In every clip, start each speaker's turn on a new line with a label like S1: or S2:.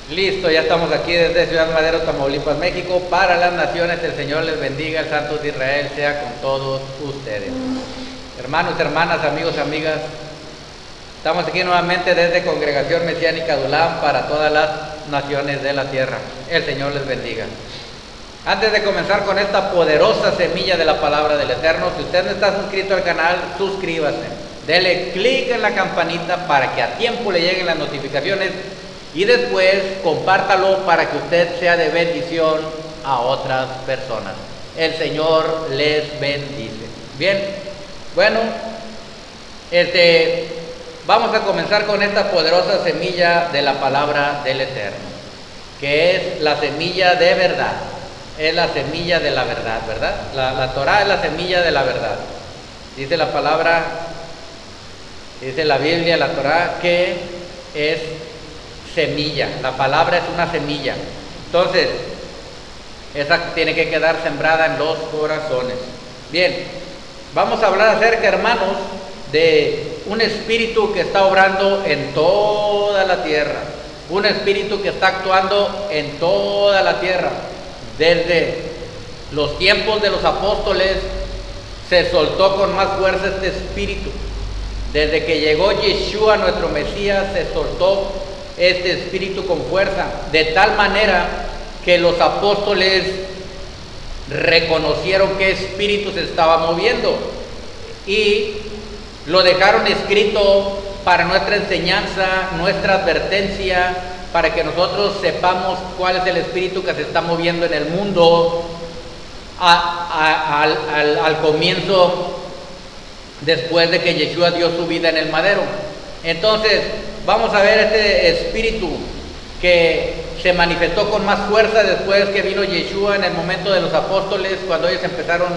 S1: Listo, ya estamos aquí desde Ciudad Madero, Tamaulipas, México, para las naciones. El Señor les bendiga, el Santo de Israel sea con todos ustedes. Hermanos, hermanas, amigos, amigas, estamos aquí nuevamente desde Congregación Mesiánica Adullam para todas las naciones de la tierra. El Señor les bendiga. Antes de comenzar con esta poderosa semilla de la palabra del Eterno, si usted no está suscrito al canal, suscríbase. Dele clic en la campanita para que a tiempo le lleguen las notificaciones y después compártalo para que usted sea de bendición a otras personas. El Señor les bendice. Bien, bueno, vamos a comenzar con esta poderosa semilla de la palabra del Eterno, que es la semilla de verdad. Es la semilla de la verdad, ¿verdad? La Torah es la semilla de la verdad. Dice la palabra, dice la Biblia, la Torah, que es semilla. La palabra es una semilla. Entonces, esa tiene que quedar sembrada en los corazones. Bien, vamos a hablar acerca, hermanos, de un espíritu que está obrando en toda la tierra. Un espíritu que está actuando en toda la tierra. Desde los tiempos de los apóstoles se soltó con más fuerza este espíritu. Desde que llegó Yeshua, nuestro Mesías, se soltó este espíritu con fuerza, de tal manera que los apóstoles reconocieron qué espíritu se estaba moviendo y lo dejaron escrito para nuestra enseñanza, nuestra advertencia, para que nosotros sepamos cuál es el espíritu que se está moviendo en el mundo al comienzo, después de que Yeshua dio su vida en el madero. Entonces, vamos a ver este espíritu que se manifestó con más fuerza después que vino Yeshua en el momento de los apóstoles, cuando ellos empezaron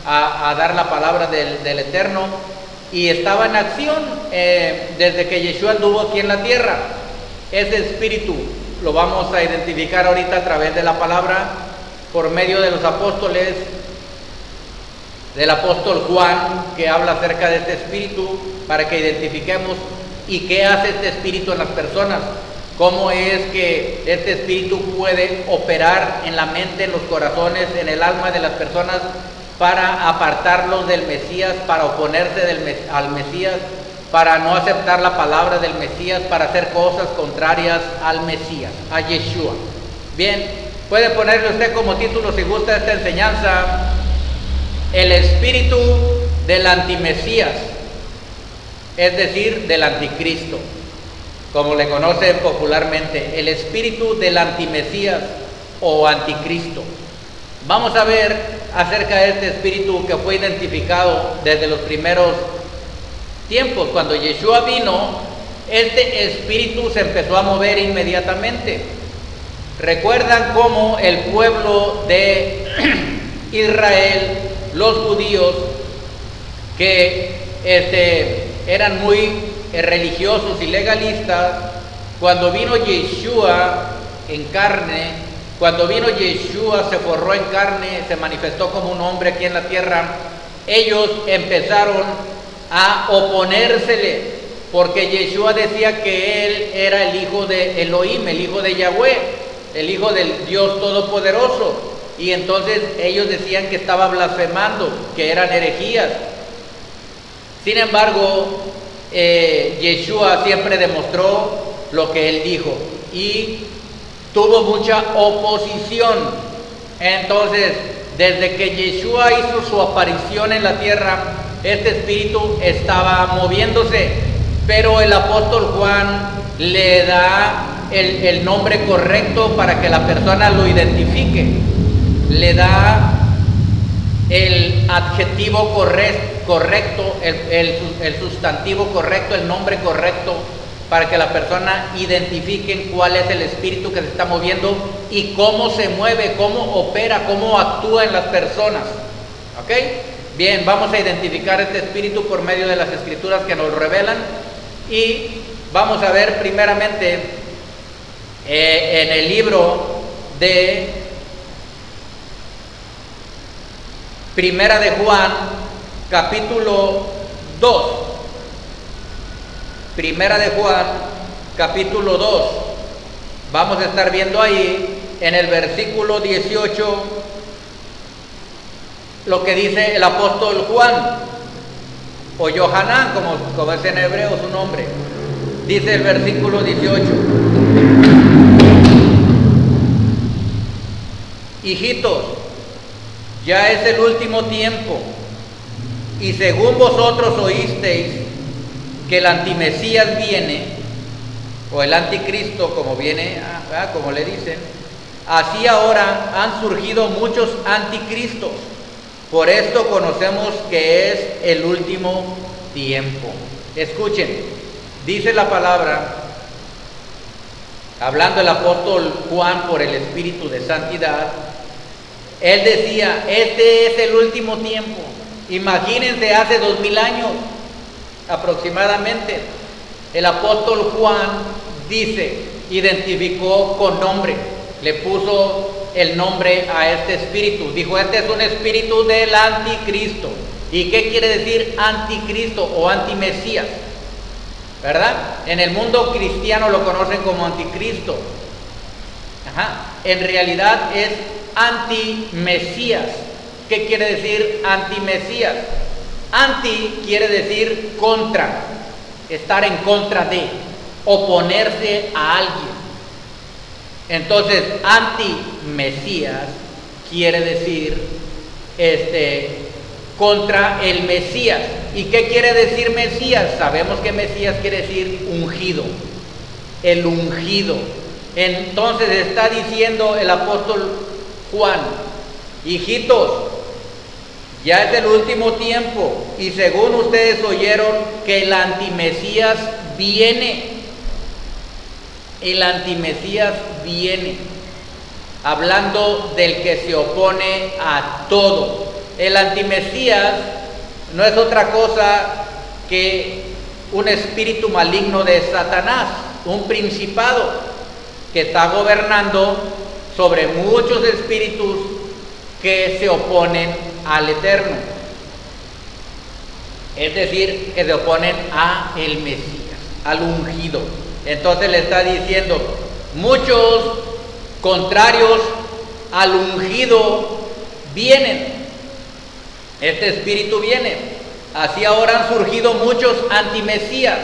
S1: a dar la palabra del Eterno, y estaba en acción desde que Yeshua anduvo aquí en la tierra. Ese espíritu lo vamos a identificar ahorita a través de la palabra, por medio de los apóstoles, del apóstol Juan, que habla acerca de este espíritu, para que identifiquemos y qué hace este espíritu en las personas, cómo es que este espíritu puede operar en la mente, en los corazones, en el alma de las personas, para apartarlos del Mesías, para oponerse al Mesías, para no aceptar la palabra del Mesías, para hacer cosas contrarias al Mesías, a Yeshua. Bien, puede ponerle usted como título, si gusta, esta enseñanza: el espíritu del antimesías, es decir, del anticristo, como le conocen popularmente, el espíritu del antimesías o anticristo. Vamos a ver acerca de este espíritu que fue identificado desde los primeros tiempos. Cuando Yeshua vino, este espíritu se empezó a mover inmediatamente. Recuerdan cómo el pueblo de Israel, los judíos, que eran muy religiosos y legalistas, cuando vino Yeshua en carne, cuando vino Yeshua, se forró en carne, se manifestó como un hombre aquí en la tierra, ellos empezaron a oponérsele, porque Yeshua decía que él era el hijo de Elohim, el hijo de Yahweh, el hijo del Dios Todopoderoso, y entonces ellos decían que estaba blasfemando, que eran herejías. Sin embargo, Yeshua siempre demostró lo que él dijo y tuvo mucha oposición. Entonces, desde que Yeshua hizo su aparición en la tierra, este espíritu estaba moviéndose, pero el apóstol Juan le da el nombre correcto para que la persona lo identifique. Le da el adjetivo correcto, el sustantivo correcto, el nombre correcto, para que la persona identifique cuál es el espíritu que se está moviendo y cómo se mueve, cómo opera, cómo actúa en las personas. ¿Ok? Bien, vamos a identificar este espíritu por medio de las escrituras que nos revelan, y vamos a ver primeramente en el libro de Primera de Juan, capítulo 2. Primera de Juan, capítulo 2. Vamos a estar viendo ahí en el versículo 18 lo que dice el apóstol Juan, o Yohanan, como es en hebreo su nombre. Dice el versículo 18: hijitos, ya es el último tiempo, y según vosotros oísteis que el antimesías viene, o el anticristo, como viene, como le dicen, así ahora han surgido muchos anticristos. Por esto conocemos que es el último tiempo. Escuchen, dice la palabra, hablando el apóstol Juan por el Espíritu de Santidad, él decía, este es el último tiempo. Imagínense, hace 2000 años aproximadamente, el apóstol Juan dice, identificó con nombre, le puso el nombre a este espíritu. Dijo, este es un espíritu del anticristo. ¿Y qué quiere decir anticristo o antimesías? ¿Verdad? En el mundo cristiano lo conocen como anticristo. En realidad es antimesías. ¿Qué quiere decir antimesías? Anti quiere decir contra, estar en contra de, oponerse a alguien. Entonces, anti-mesías quiere decir contra el Mesías. ¿Y qué quiere decir Mesías? Sabemos que Mesías quiere decir ungido, el ungido. Entonces está diciendo el apóstol Juan, hijitos, ya es el último tiempo, y según ustedes oyeron que el antimesías viene. El antimesías viene, hablando del que se opone a todo. El antimesías no es otra cosa que un espíritu maligno de Satanás, un principado que está gobernando sobre muchos espíritus que se oponen al Eterno, es decir, que se oponen a el Mesías, al ungido. Entonces le está diciendo, muchos contrarios al ungido vienen, este espíritu viene. Así ahora han surgido muchos antimesías.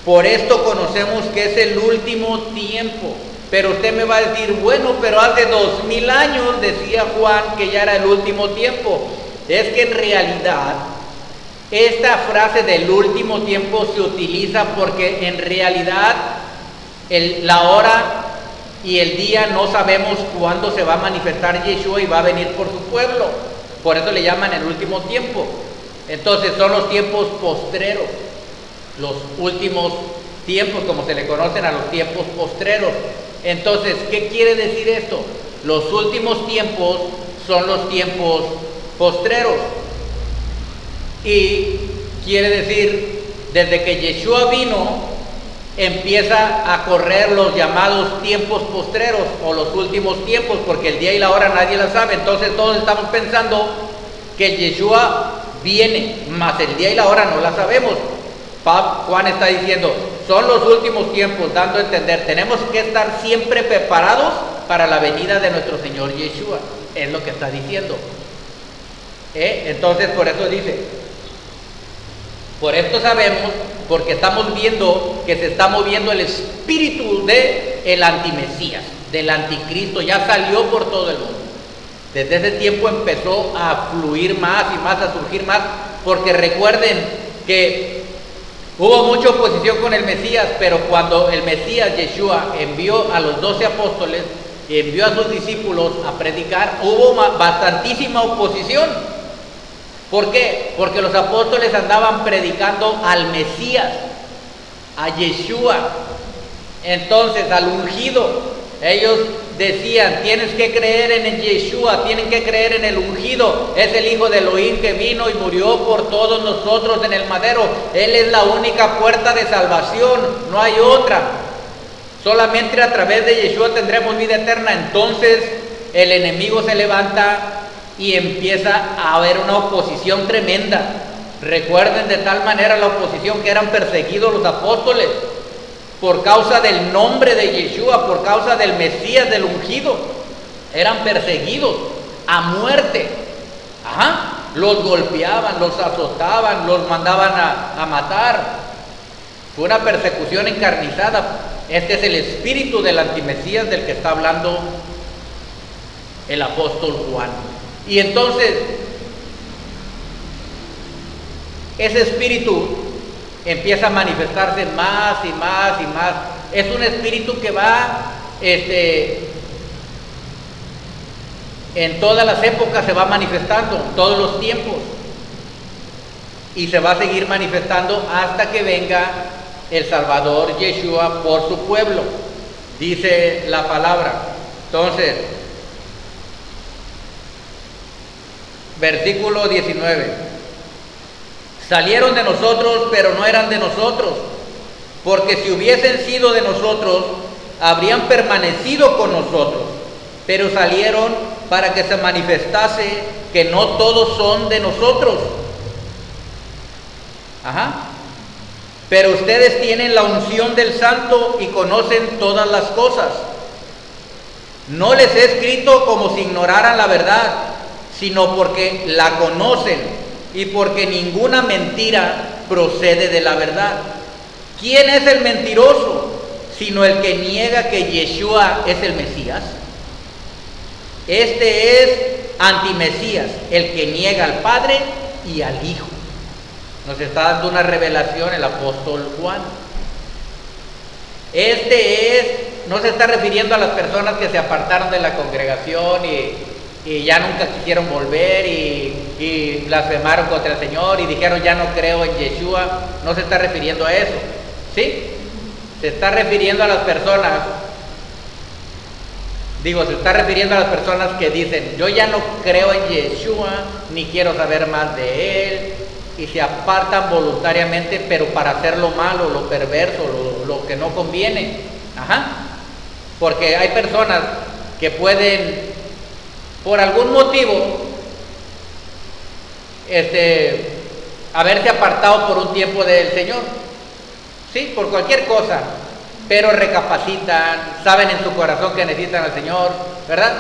S1: Por esto conocemos que es el último tiempo. Pero usted me va a decir, bueno, pero hace 2000 años decía Juan que ya era el último tiempo. Es que en realidad esta frase del último tiempo se utiliza porque en realidad la hora y el día no sabemos cuándo se va a manifestar Yeshua y va a venir por su pueblo. Por eso le llaman el último tiempo. Entonces son los tiempos postreros, los últimos tiempos, como se le conocen a los tiempos postreros. Entonces, ¿qué quiere decir esto? Los últimos tiempos son los tiempos postreros. Y quiere decir, desde que Yeshua vino, empieza a correr los llamados tiempos postreros o los últimos tiempos, porque el día y la hora nadie la sabe. Entonces todos estamos pensando que Yeshua viene, mas el día y la hora no la sabemos. Juan está diciendo, son los últimos tiempos, dando a entender, tenemos que estar siempre preparados para la venida de nuestro Señor Yeshua. Es lo que está diciendo. Entonces por eso dice, por esto sabemos, porque estamos viendo que se está moviendo el espíritu del antimesías, del anticristo, ya salió por todo el mundo. Desde ese tiempo empezó a fluir más y más, a surgir más, porque recuerden que hubo mucha oposición con el Mesías, pero cuando el Mesías Yeshua envió a los 12 apóstoles y envió a sus discípulos a predicar, hubo bastantísima oposición. ¿Por qué? Porque los apóstoles andaban predicando al Mesías, a Yeshua, entonces al ungido. Ellos decían, tienes que creer en el Yeshua, tienen que creer en el ungido, es el Hijo de Elohim que vino y murió por todos nosotros en el madero. Él es la única puerta de salvación, no hay otra. Solamente a través de Yeshua tendremos vida eterna. Entonces el enemigo se levanta y empieza a haber una oposición tremenda. Recuerden de tal manera la oposición que eran perseguidos los apóstoles. por causa del nombre de Yeshua, por causa del Mesías, del ungido. Eran perseguidos a muerte. Los golpeaban, los azotaban, los mandaban a matar. Fue una persecución encarnizada. Este es el espíritu del antimesías del que está hablando el apóstol Juan. Y entonces, ese espíritu empieza a manifestarse más y más y más. Es un espíritu que va, en todas las épocas se va manifestando, en todos los tiempos. Y se va a seguir manifestando hasta que venga el Salvador Yeshua por su pueblo, dice la palabra. Entonces, versículo 19. Salieron de nosotros, pero no eran de nosotros, porque si hubiesen sido de nosotros, habrían permanecido con nosotros, pero salieron para que se manifestase que no todos son de nosotros. Pero ustedes tienen la unción del Santo y conocen todas las cosas. No les he escrito como si ignoraran la verdad, sino porque la conocen y porque ninguna mentira procede de la verdad. ¿Quién es el mentiroso? Sino el que niega que Yeshua es el Mesías. Este es antimesías, el que niega al Padre y al Hijo. Nos está dando una revelación el apóstol Juan. No se está refiriendo a las personas que se apartaron de la congregación y ya nunca quisieron volver y blasfemaron contra el Señor y dijeron ya no creo en Yeshua. No se está refiriendo a eso, ¿sí? Se está refiriendo a las personas, que dicen yo ya no creo en Yeshua, ni quiero saber más de él, y se apartan voluntariamente, pero para hacer lo malo, lo perverso, lo que no conviene. Porque hay personas que pueden, por algún motivo, haberse apartado por un tiempo del Señor, sí, por cualquier cosa, pero recapacitan, saben en su corazón que necesitan al Señor, ¿verdad?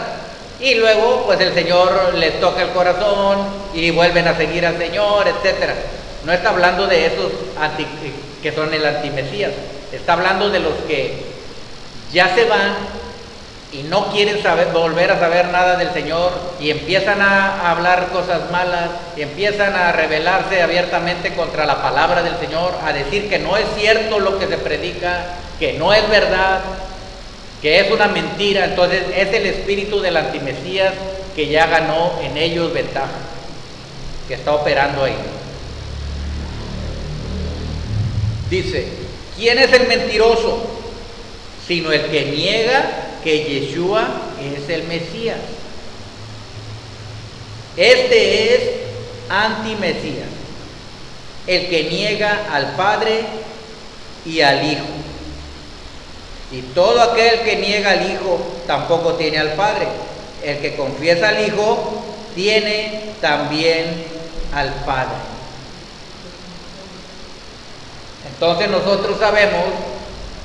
S1: Y luego pues el Señor les toca el corazón y vuelven a seguir al Señor, etcétera. No está hablando de esos que son el antimesías, está hablando de los que ya se van y no quieren volver a saber nada del Señor y empiezan a hablar cosas malas y empiezan a rebelarse abiertamente contra la palabra del Señor, a decir que no es cierto lo que se predica, que no es verdad, que es una mentira. Entonces es el espíritu del antimesías que ya ganó en ellos ventaja, que está operando ahí. Dice, ¿quién es el mentiroso? Sino el que niega que Yeshua es el Mesías. Este es antimesías, el que niega al Padre y al Hijo. Y todo aquel que niega al Hijo tampoco tiene al Padre. El que confiesa al Hijo tiene también al Padre. Entonces nosotros sabemos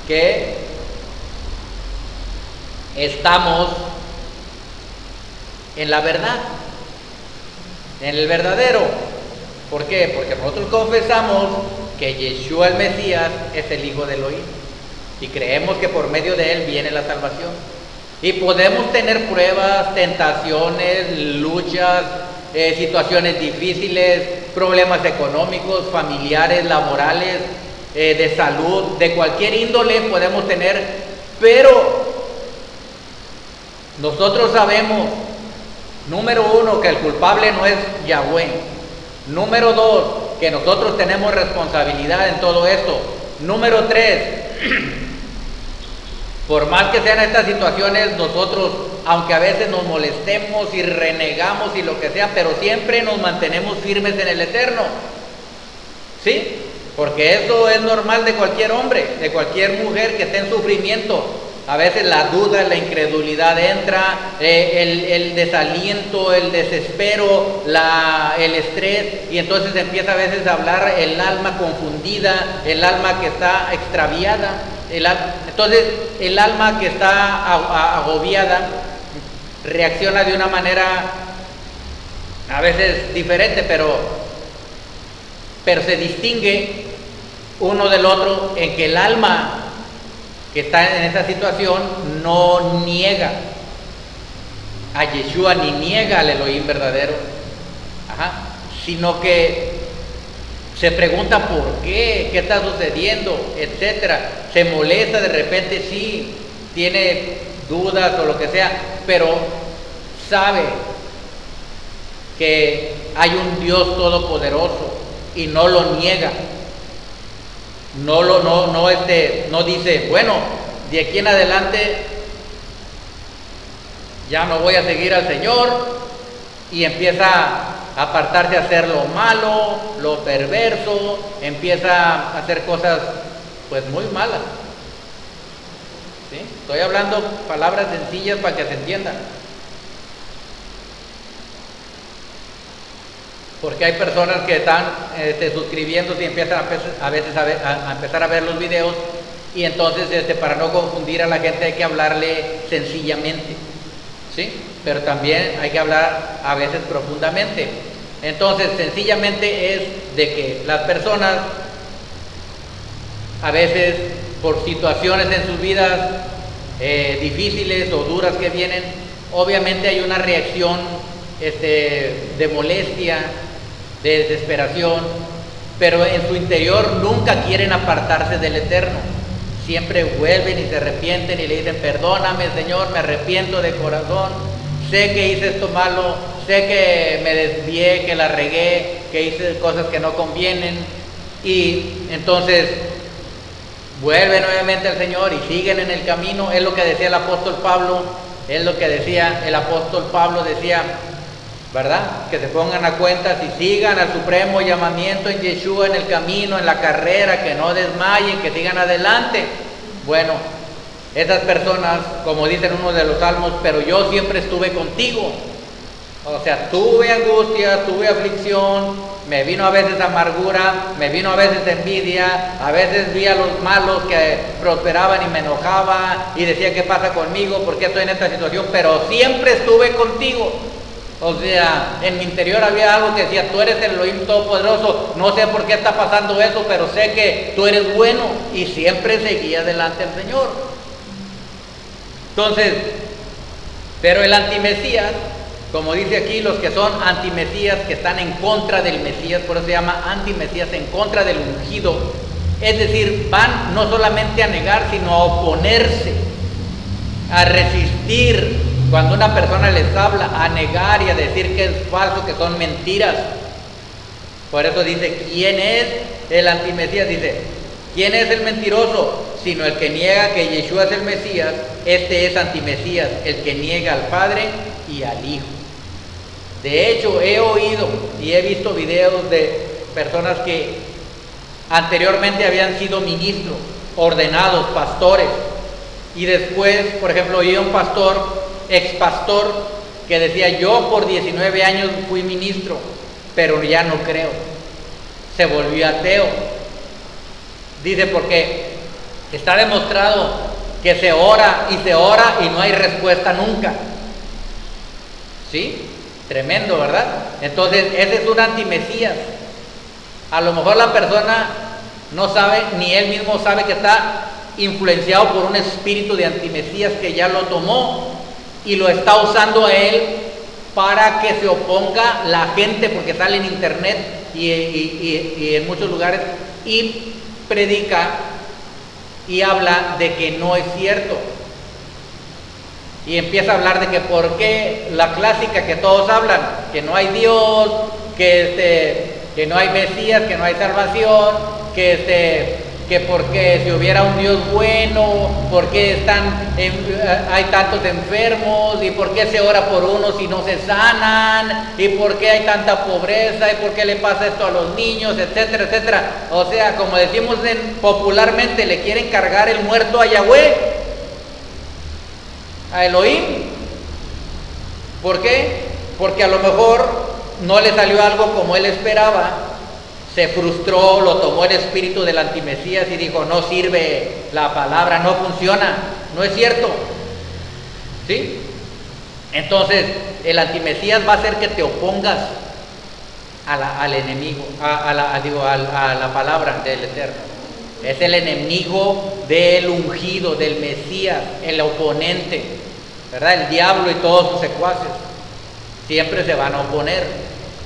S1: que estamos en la verdad, en el verdadero. ¿Por qué? Porque nosotros confesamos que Yeshua el Mesías es el Hijo de Elohim y creemos que por medio de él viene la salvación. Y podemos tener pruebas, tentaciones, luchas, situaciones difíciles, problemas económicos, familiares, laborales, de salud, de cualquier índole podemos tener, pero nosotros sabemos, número uno, que el culpable no es Yahweh. Número dos, que nosotros tenemos responsabilidad en todo esto. Número tres, por más que sean estas situaciones, nosotros, aunque a veces nos molestemos y renegamos y lo que sea, pero siempre nos mantenemos firmes en el Eterno, ¿sí? Porque eso es normal de cualquier hombre, de cualquier mujer que esté en sufrimiento. A veces la duda, la incredulidad entra, el desaliento, el desespero, el estrés, y entonces empieza a veces a hablar el alma confundida, el alma que está extraviada. Entonces, el alma que está agobiada reacciona de una manera a veces diferente, pero se distingue uno del otro en que el alma que está en esa situación no niega a Yeshua ni niega al Elohim verdadero, sino que se pregunta por qué está sucediendo, etcétera. Se molesta de repente, sí, tiene dudas o lo que sea, pero sabe que hay un Dios todopoderoso y no lo niega. No dice, bueno, de aquí en adelante ya no voy a seguir al Señor, y empieza a apartarse a hacer lo malo, lo perverso, empieza a hacer cosas pues muy malas. ¿Sí? Estoy hablando palabras sencillas para que se entiendan. Porque hay personas que están suscribiéndose y empiezan a veces a empezar a ver los videos, y entonces para no confundir a la gente hay que hablarle sencillamente, ¿sí? Pero también hay que hablar a veces profundamente. Entonces, sencillamente es de que las personas a veces por situaciones en sus vidas difíciles o duras que vienen, obviamente hay una reacción de molestia, de desesperación, pero en su interior nunca quieren apartarse del Eterno. Siempre vuelven y se arrepienten y le dicen, perdóname, Señor, me arrepiento de corazón, sé que hice esto malo, sé que me desvié, que la regué, que hice cosas que no convienen, y entonces vuelven nuevamente al Señor y siguen en el camino. Es lo que decía el apóstol Pablo, es lo que decía el apóstol Pablo, decía, ¿verdad? Que se pongan a cuentas y sigan al supremo llamamiento en Yeshua, en el camino, en la carrera, que no desmayen, que sigan adelante. Bueno, esas personas, como dicen uno de los salmos, pero yo siempre estuve contigo. O sea, tuve angustia, tuve aflicción, me vino a veces amargura, me vino a veces envidia, a veces vi a los malos que prosperaban y me enojaba y decía, ¿qué pasa conmigo? ¿Por qué estoy en esta situación? Pero siempre estuve contigo. O sea, en mi interior había algo que decía, tú eres el Elohim Todopoderoso, no sé por qué está pasando eso, pero sé que tú eres bueno, y siempre seguía adelante el Señor. Entonces, pero el antimesías, como dice aquí, los que son antimesías, que están en contra del Mesías, por eso se llama antimesías, en contra del ungido, es decir, van no solamente a negar, sino a oponerse, a resistir. Cuando una persona les habla, a negar y a decir que es falso, que son mentiras. Por eso dice, ¿quién es el antimesías? Dice, ¿quién es el mentiroso? Sino el que niega que Yeshua es el Mesías. Este es antimesías, el que niega al Padre y al Hijo. De hecho, he oído y he visto videos de personas que anteriormente habían sido ministros, ordenados, pastores, y después, por ejemplo, oí a un pastor, expastor, que decía, yo por 19 años fui ministro, pero ya no creo. Se volvió ateo. Dice, porque está demostrado que se ora y no hay respuesta nunca. ¿Sí? Tremendo, ¿verdad? Entonces, ese es un antimesías. A lo mejor la persona no sabe, ni él mismo sabe que está influenciado por un espíritu de antimesías que ya lo tomó y lo está usando a él para que se oponga la gente, porque sale en internet y en muchos lugares y predica y habla de que no es cierto, y empieza a hablar de que por qué la clásica que todos hablan, que no hay Dios, que no hay Mesías, que no hay salvación, que porque si hubiera un Dios bueno, ¿por qué hay tantos enfermos? ¿Y por qué se ora por unos y no se sanan? ¿Y por qué hay tanta pobreza? ¿Y por qué le pasa esto a los niños? Etcétera, etcétera. O sea, como decimos popularmente, le quieren cargar el muerto a Yahweh, a Elohim. ¿Por qué? Porque a lo mejor no le salió algo como él esperaba, se frustró, lo tomó el espíritu del antimesías y dijo, no sirve la palabra, no funciona, no es cierto. ¿Sí? Entonces, el antimesías va a hacer que te opongas al enemigo, a la palabra del Eterno. Es el enemigo del ungido, del Mesías, el oponente, ¿verdad? El diablo y todos sus secuaces siempre se van a oponer,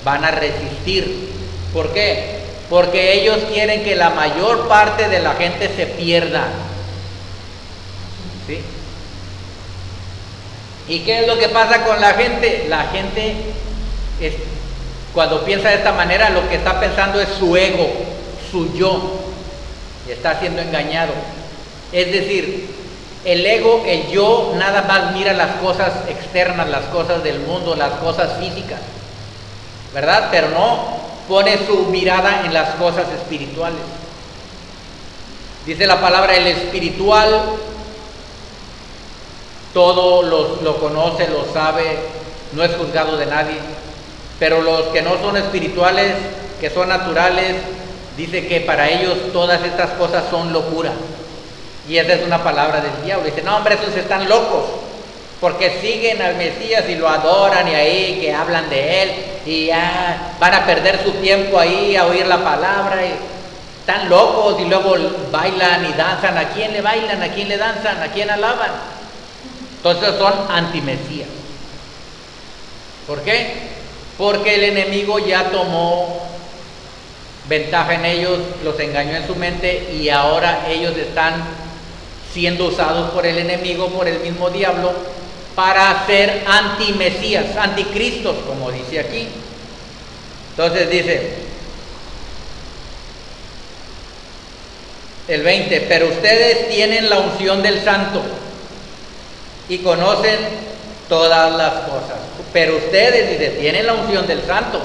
S1: van a resistir. ¿Por qué? Porque ellos quieren que la mayor parte de la gente se pierda. ¿Sí? ¿Y qué es lo que pasa con la gente? La gente, cuando piensa de esta manera, lo que está pensando es su ego, su yo, y está siendo engañado. Es decir, el ego, el yo, nada más mira las cosas externas, las cosas del mundo, las cosas físicas, ¿verdad? Pero no pone su mirada en las cosas espirituales. Dice la palabra, el espiritual todo lo conoce, lo sabe, no es juzgado de nadie. Pero los que no son espirituales, que son naturales, dice que para ellos todas estas cosas son locura. Y esa es una palabra del diablo. Dice, no hombre, esos están locos, porque siguen al Mesías y lo adoran y ahí que hablan de él y ya van a perder su tiempo ahí a oír la palabra y están locos y luego bailan y danzan. ¿A quién le bailan? ¿A quién le danzan? ¿A quién alaban? Entonces son antimesías. ¿Por qué? Porque el enemigo ya tomó ventaja en ellos, los engañó en su mente y ahora ellos están siendo usados por el enemigo, por el mismo diablo, para ser antimesías, anticristos, como dice aquí. Entonces dice el 20, pero ustedes tienen la unción del Santo y conocen todas las cosas. Pero ustedes, dice, tienen la unción del Santo.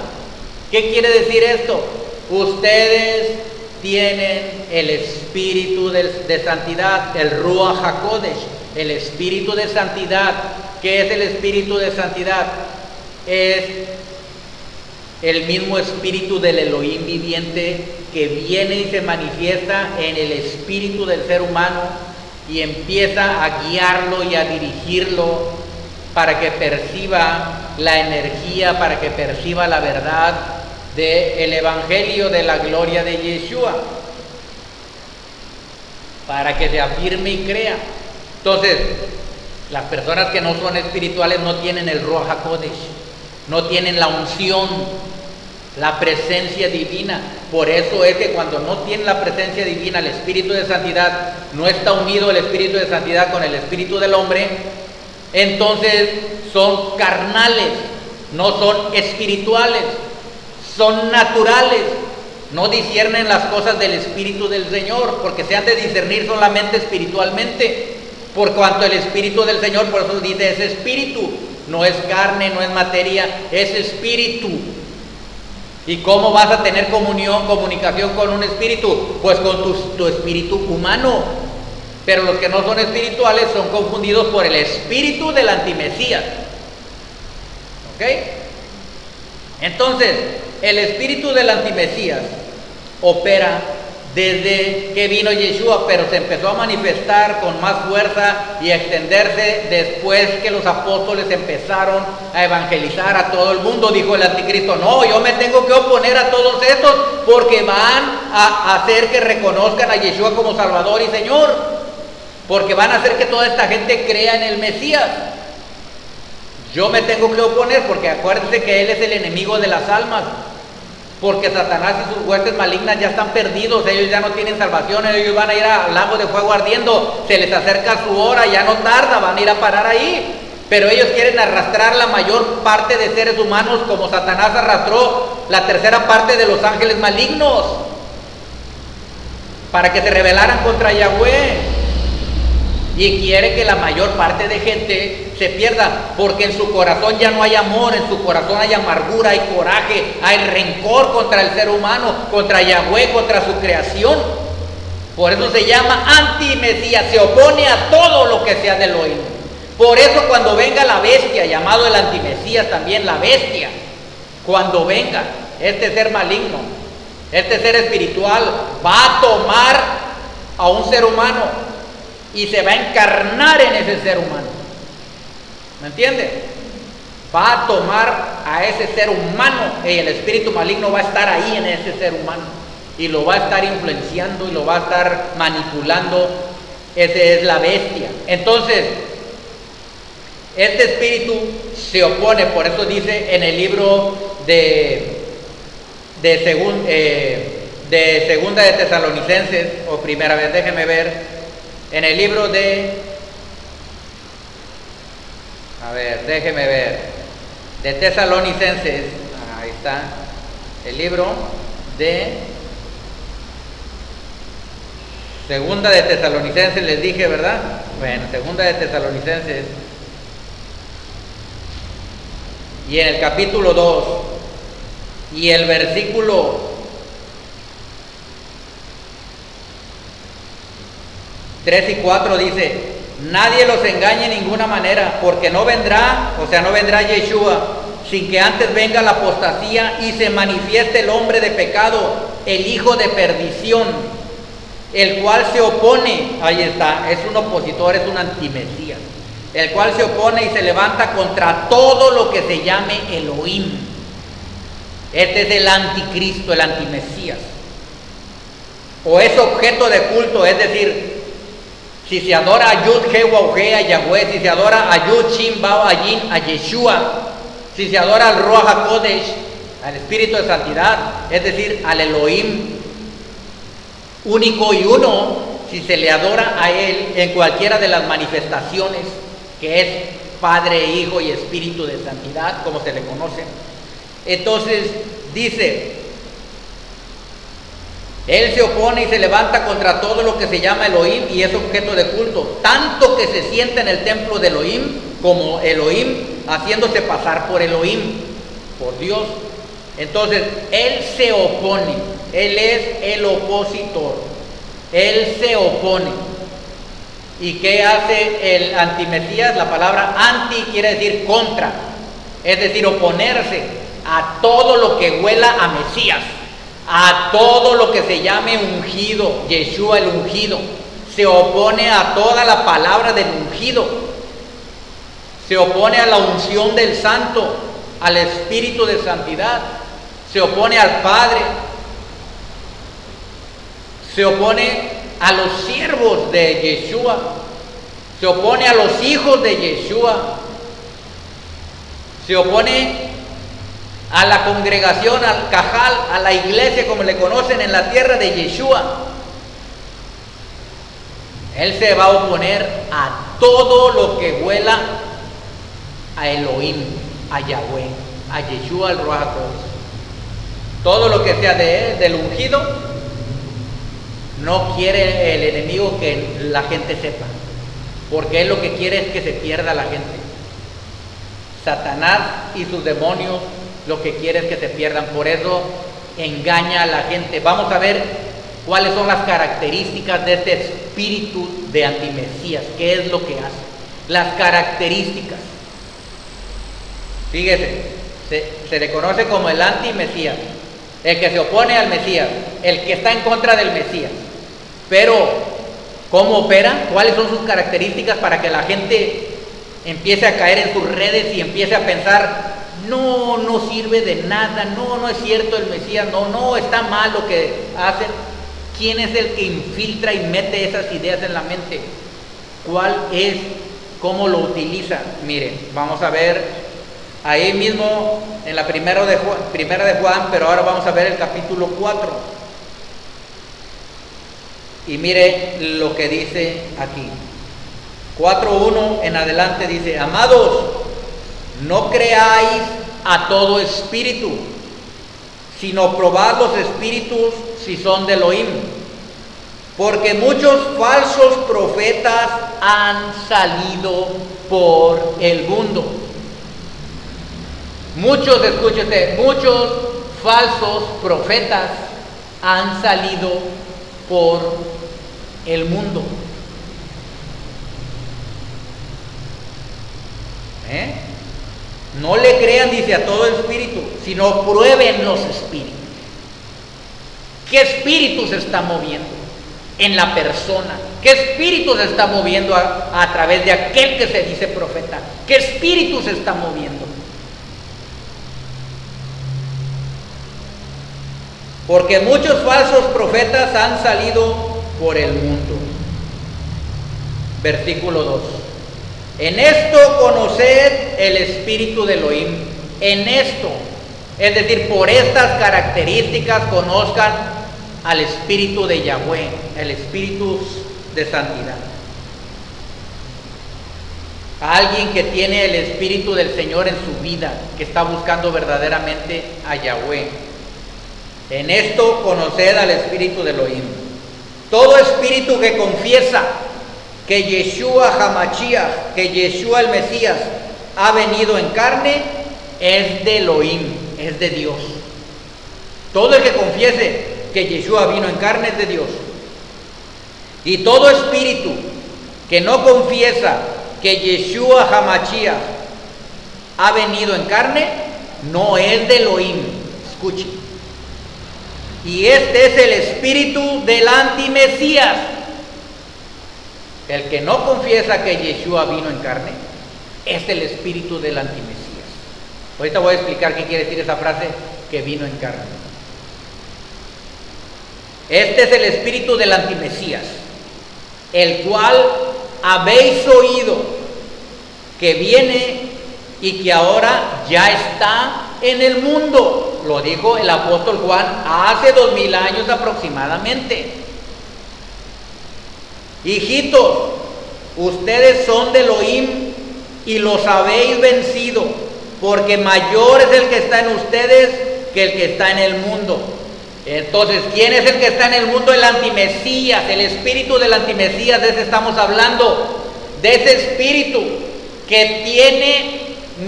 S1: ¿Qué quiere decir esto? Ustedes tienen el espíritu de santidad, el Ruach HaKodesh, el espíritu de santidad. ¿Qué es el espíritu de santidad? Es el mismo espíritu del Elohim viviente que viene y se manifiesta en el espíritu del ser humano y empieza a guiarlo y a dirigirlo para que perciba la energía, para que perciba la verdad del evangelio de la gloria de Yeshua, para que se afirme y crea. Entonces, las personas que no son espirituales no tienen el Ruach HaKodesh, no tienen la unción, la presencia divina. Por eso es que cuando no tienen la presencia divina, el espíritu de santidad, no está unido el espíritu de santidad con el espíritu del hombre, entonces son carnales, no son espirituales, son naturales, no disciernen las cosas del espíritu del Señor, porque se han de discernir solamente espiritualmente, por cuanto el espíritu del Señor, por eso dice, es espíritu, no es carne, no es materia, es espíritu. ¿Y cómo vas a tener comunicación con un espíritu? Pues con tu espíritu humano. Pero los que no son espirituales son confundidos por el espíritu del antimesías. ¿Ok? Entonces, el espíritu del antimesías opera desde que vino Yeshua, pero se empezó a manifestar con más fuerza y a extenderse después que los apóstoles empezaron a evangelizar a todo el mundo. Dijo el anticristo, no, yo me tengo que oponer a todos estos porque van a hacer que reconozcan a Yeshua como Salvador y Señor, porque van a hacer que toda esta gente crea en el Mesías. Yo me tengo que oponer porque acuérdense que Él es el enemigo de las almas. Porque Satanás y sus huestes malignas ya están perdidos, ellos ya no tienen salvación, ellos van a ir al lago de fuego ardiendo, se les acerca su hora, ya no tarda, van a ir a parar ahí. Pero ellos quieren arrastrar la mayor parte de seres humanos como Satanás arrastró la tercera parte de los ángeles malignos, para que se rebelaran contra Yahweh. Y quiere que la mayor parte de gente se pierda, porque en su corazón ya no hay amor, en su corazón hay amargura, hay coraje, hay rencor contra el ser humano, contra Yahweh, contra su creación. Por eso se llama antimesías, se opone a todo lo que sea de Elohim. Por eso cuando venga la bestia, llamado el antimesías también, la bestia, cuando venga este ser maligno, Este ser espiritual va a tomar a un ser humano y se va a encarnar en ese ser humano. ¿Me entiende? Va a tomar a ese ser humano y el espíritu maligno va a estar ahí en ese ser humano y lo va a estar influenciando y lo va a estar manipulando. Ese es la bestia. Entonces, este espíritu se opone, por eso dice en el libro de Segunda de Tesalonicenses, o primera vez, déjeme ver, en el libro de Tesalonicenses, ahí está, el libro de Segunda de Tesalonicenses, les dije, ¿verdad? Bueno, Segunda de Tesalonicenses, y en el capítulo 2, y el versículo 3 y 4 dice: nadie los engañe en ninguna manera, porque no vendrá Yeshua, sin que antes venga la apostasía y se manifieste el hombre de pecado, el hijo de perdición, el cual se opone, ahí está, es un opositor, es un antimesías, el cual se opone y se levanta contra todo lo que se llame Elohim. Este es el anticristo, el antimesías, o es objeto de culto, es decir, si se adora a Yud, He, Wau, He, a Yahweh, si se adora a Yud, Shin, Bao, a Yin, a Yeshua, si se adora al Ruach HaKodesh, al Espíritu de Santidad, es decir, al Elohim único y uno, si se le adora a Él en cualquiera de las manifestaciones, que es Padre, Hijo y Espíritu de Santidad, como se le conoce. Entonces dice: Él se opone y se levanta contra todo lo que se llama Elohim y es objeto de culto, tanto que se sienta en el templo de Elohim como Elohim, haciéndose pasar por Elohim, por Dios. Entonces, Él se opone, Él es el opositor, Él se opone. ¿Y qué hace el antimesías? La palabra anti quiere decir contra, es decir, oponerse a todo lo que huela a Mesías, a todo lo que se llame ungido, Yeshua el ungido. Se opone a toda la palabra del ungido, se opone a la unción del santo, al Espíritu de Santidad, se opone al Padre, se opone a los siervos de Yeshua, se opone a los hijos de Yeshua, se opone a la congregación, al Cajal, a la iglesia como le conocen en la tierra de Yeshua. Él se va a oponer a todo lo que huela a Elohim, a Yahweh, a Yeshua, al Ruach HaKodesh. Todo lo que sea de él, del ungido, no quiere el enemigo que la gente sepa, porque él lo que quiere es que se pierda la gente. Satanás y sus demonios lo que quiere es que se pierdan, por eso engaña a la gente. Vamos a ver cuáles son las características de este espíritu de antimesías, qué es lo que hace, las características. Fíjese, se le conoce como el antimesías, el que se opone al Mesías, el que está en contra del Mesías. Pero, ¿cómo opera? ¿Cuáles son sus características para que la gente empiece a caer en sus redes y empiece a pensar: no sirve de nada, no es cierto el Mesías, no, está mal lo que hacen? ¿Quién es el que infiltra y mete esas ideas en la mente? ¿Cuál es? ¿Cómo lo utiliza? Miren, vamos a ver ahí mismo en la primera de Juan, pero ahora vamos a ver el capítulo 4. Y mire lo que dice aquí. 4:1 en adelante dice: amados, no creáis a todo espíritu, sino probad los espíritus si son de Elohim, porque muchos falsos profetas han salido por el mundo. Muchos, escúchate, muchos falsos profetas han salido por el mundo. No le crean, dice, a todo espíritu, sino prueben los espíritus. ¿Qué espíritu se está moviendo en la persona? ¿Qué espíritu se está moviendo a través de aquel que se dice profeta? ¿Qué espíritu se está moviendo? Porque muchos falsos profetas han salido por el mundo. Versículo 2. En esto conoced el espíritu de Elohim. En esto, es decir, por estas características conozcan al espíritu de Yahweh, el espíritu de santidad. A alguien que tiene el espíritu del Señor en su vida, que está buscando verdaderamente a Yahweh. En esto conoced al espíritu de Elohim. Todo espíritu que confiesa que Yeshua Hamashiach, que Yeshua el Mesías ha venido en carne, es de Elohim, es de Dios. Todo el que confiese que Yeshua vino en carne es de Dios. Y todo espíritu que no confiesa que Yeshua Hamashiach ha venido en carne, no es de Elohim. Escuche. Y este es el espíritu del antimesías. El que no confiesa que Yeshua vino en carne es el espíritu del antimesías. Ahorita voy a explicar qué quiere decir esa frase, que vino en carne. Este es el espíritu del antimesías, el cual habéis oído que viene y que ahora ya está en el mundo. Lo dijo el apóstol Juan hace 2000 años aproximadamente. Hijitos, ustedes son de Elohim y los habéis vencido, porque mayor es el que está en ustedes que el que está en el mundo. Entonces, ¿quién es el que está en el mundo? El antimesías, el espíritu del antimesías. De ese estamos hablando, de ese espíritu que tiene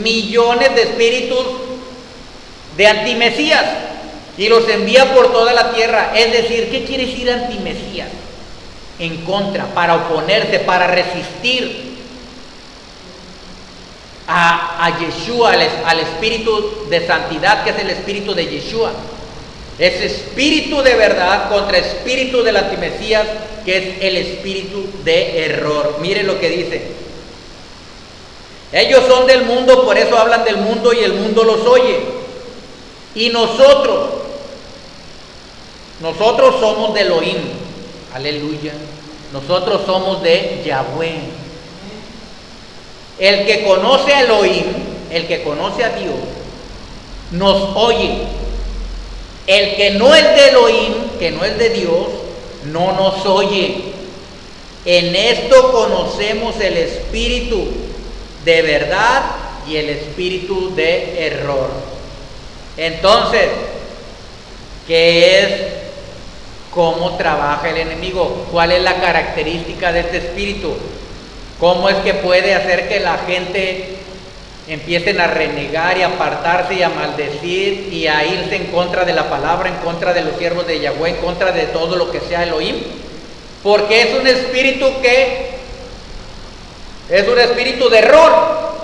S1: millones de espíritus de antimesías y los envía por toda la tierra. Es decir, ¿qué quiere decir antimesías? En contra, para oponerse, para resistir a Yeshua, al espíritu de santidad, que es el espíritu de Yeshua. Es espíritu de verdad contra espíritu del antimesías, que es el espíritu de error. Miren lo que dice: ellos son del mundo, por eso hablan del mundo y el mundo los oye. Y nosotros somos de Elohim. Aleluya. Nosotros somos de Yahweh. El que conoce a Elohim, el que conoce a Dios, nos oye. El que no es de Elohim, que no es de Dios, no nos oye. En esto conocemos el espíritu de verdad y el espíritu de error. Entonces, ¿qué es? ¿Cómo trabaja el enemigo? ¿Cuál es la característica de este espíritu? ¿Cómo es que puede hacer que la gente empiecen a renegar y a apartarse y a maldecir y a irse en contra de la palabra, en contra de los siervos de Yahweh, en contra de todo lo que sea Elohim? Porque es un espíritu de error.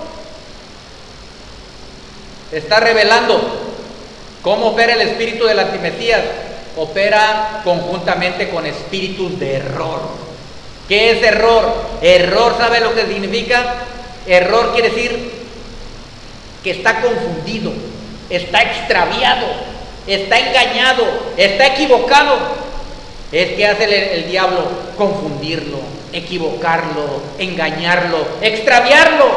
S1: Está revelando cómo opera el espíritu del antimesías. Opera conjuntamente con espíritus de error. ¿Qué es error? Error, ¿sabe lo que significa? Error quiere decir que está confundido, está extraviado, está engañado, está equivocado. Es que hace el diablo: confundirlo, equivocarlo, engañarlo, extraviarlo.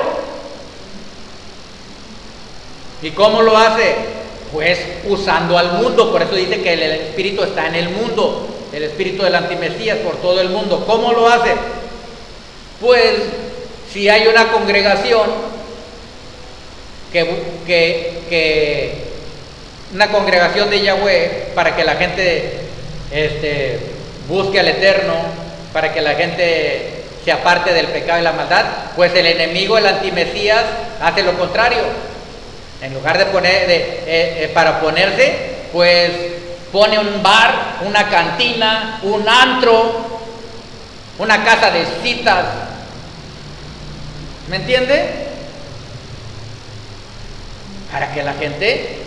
S1: ¿Y cómo lo hace? Pues usando al mundo. Por eso dice que el espíritu está en el mundo, el espíritu del antimesías por todo el mundo. ¿Cómo lo hace? Pues si hay una congregación una congregación de Yahweh, para que la gente busque al Eterno, para que la gente se aparte del pecado y la maldad, pues el enemigo, el antimesías, hace lo contrario. En lugar de para ponerse, pues pone un bar, una cantina, un antro, una casa de citas. ¿Me entiende? Para que la gente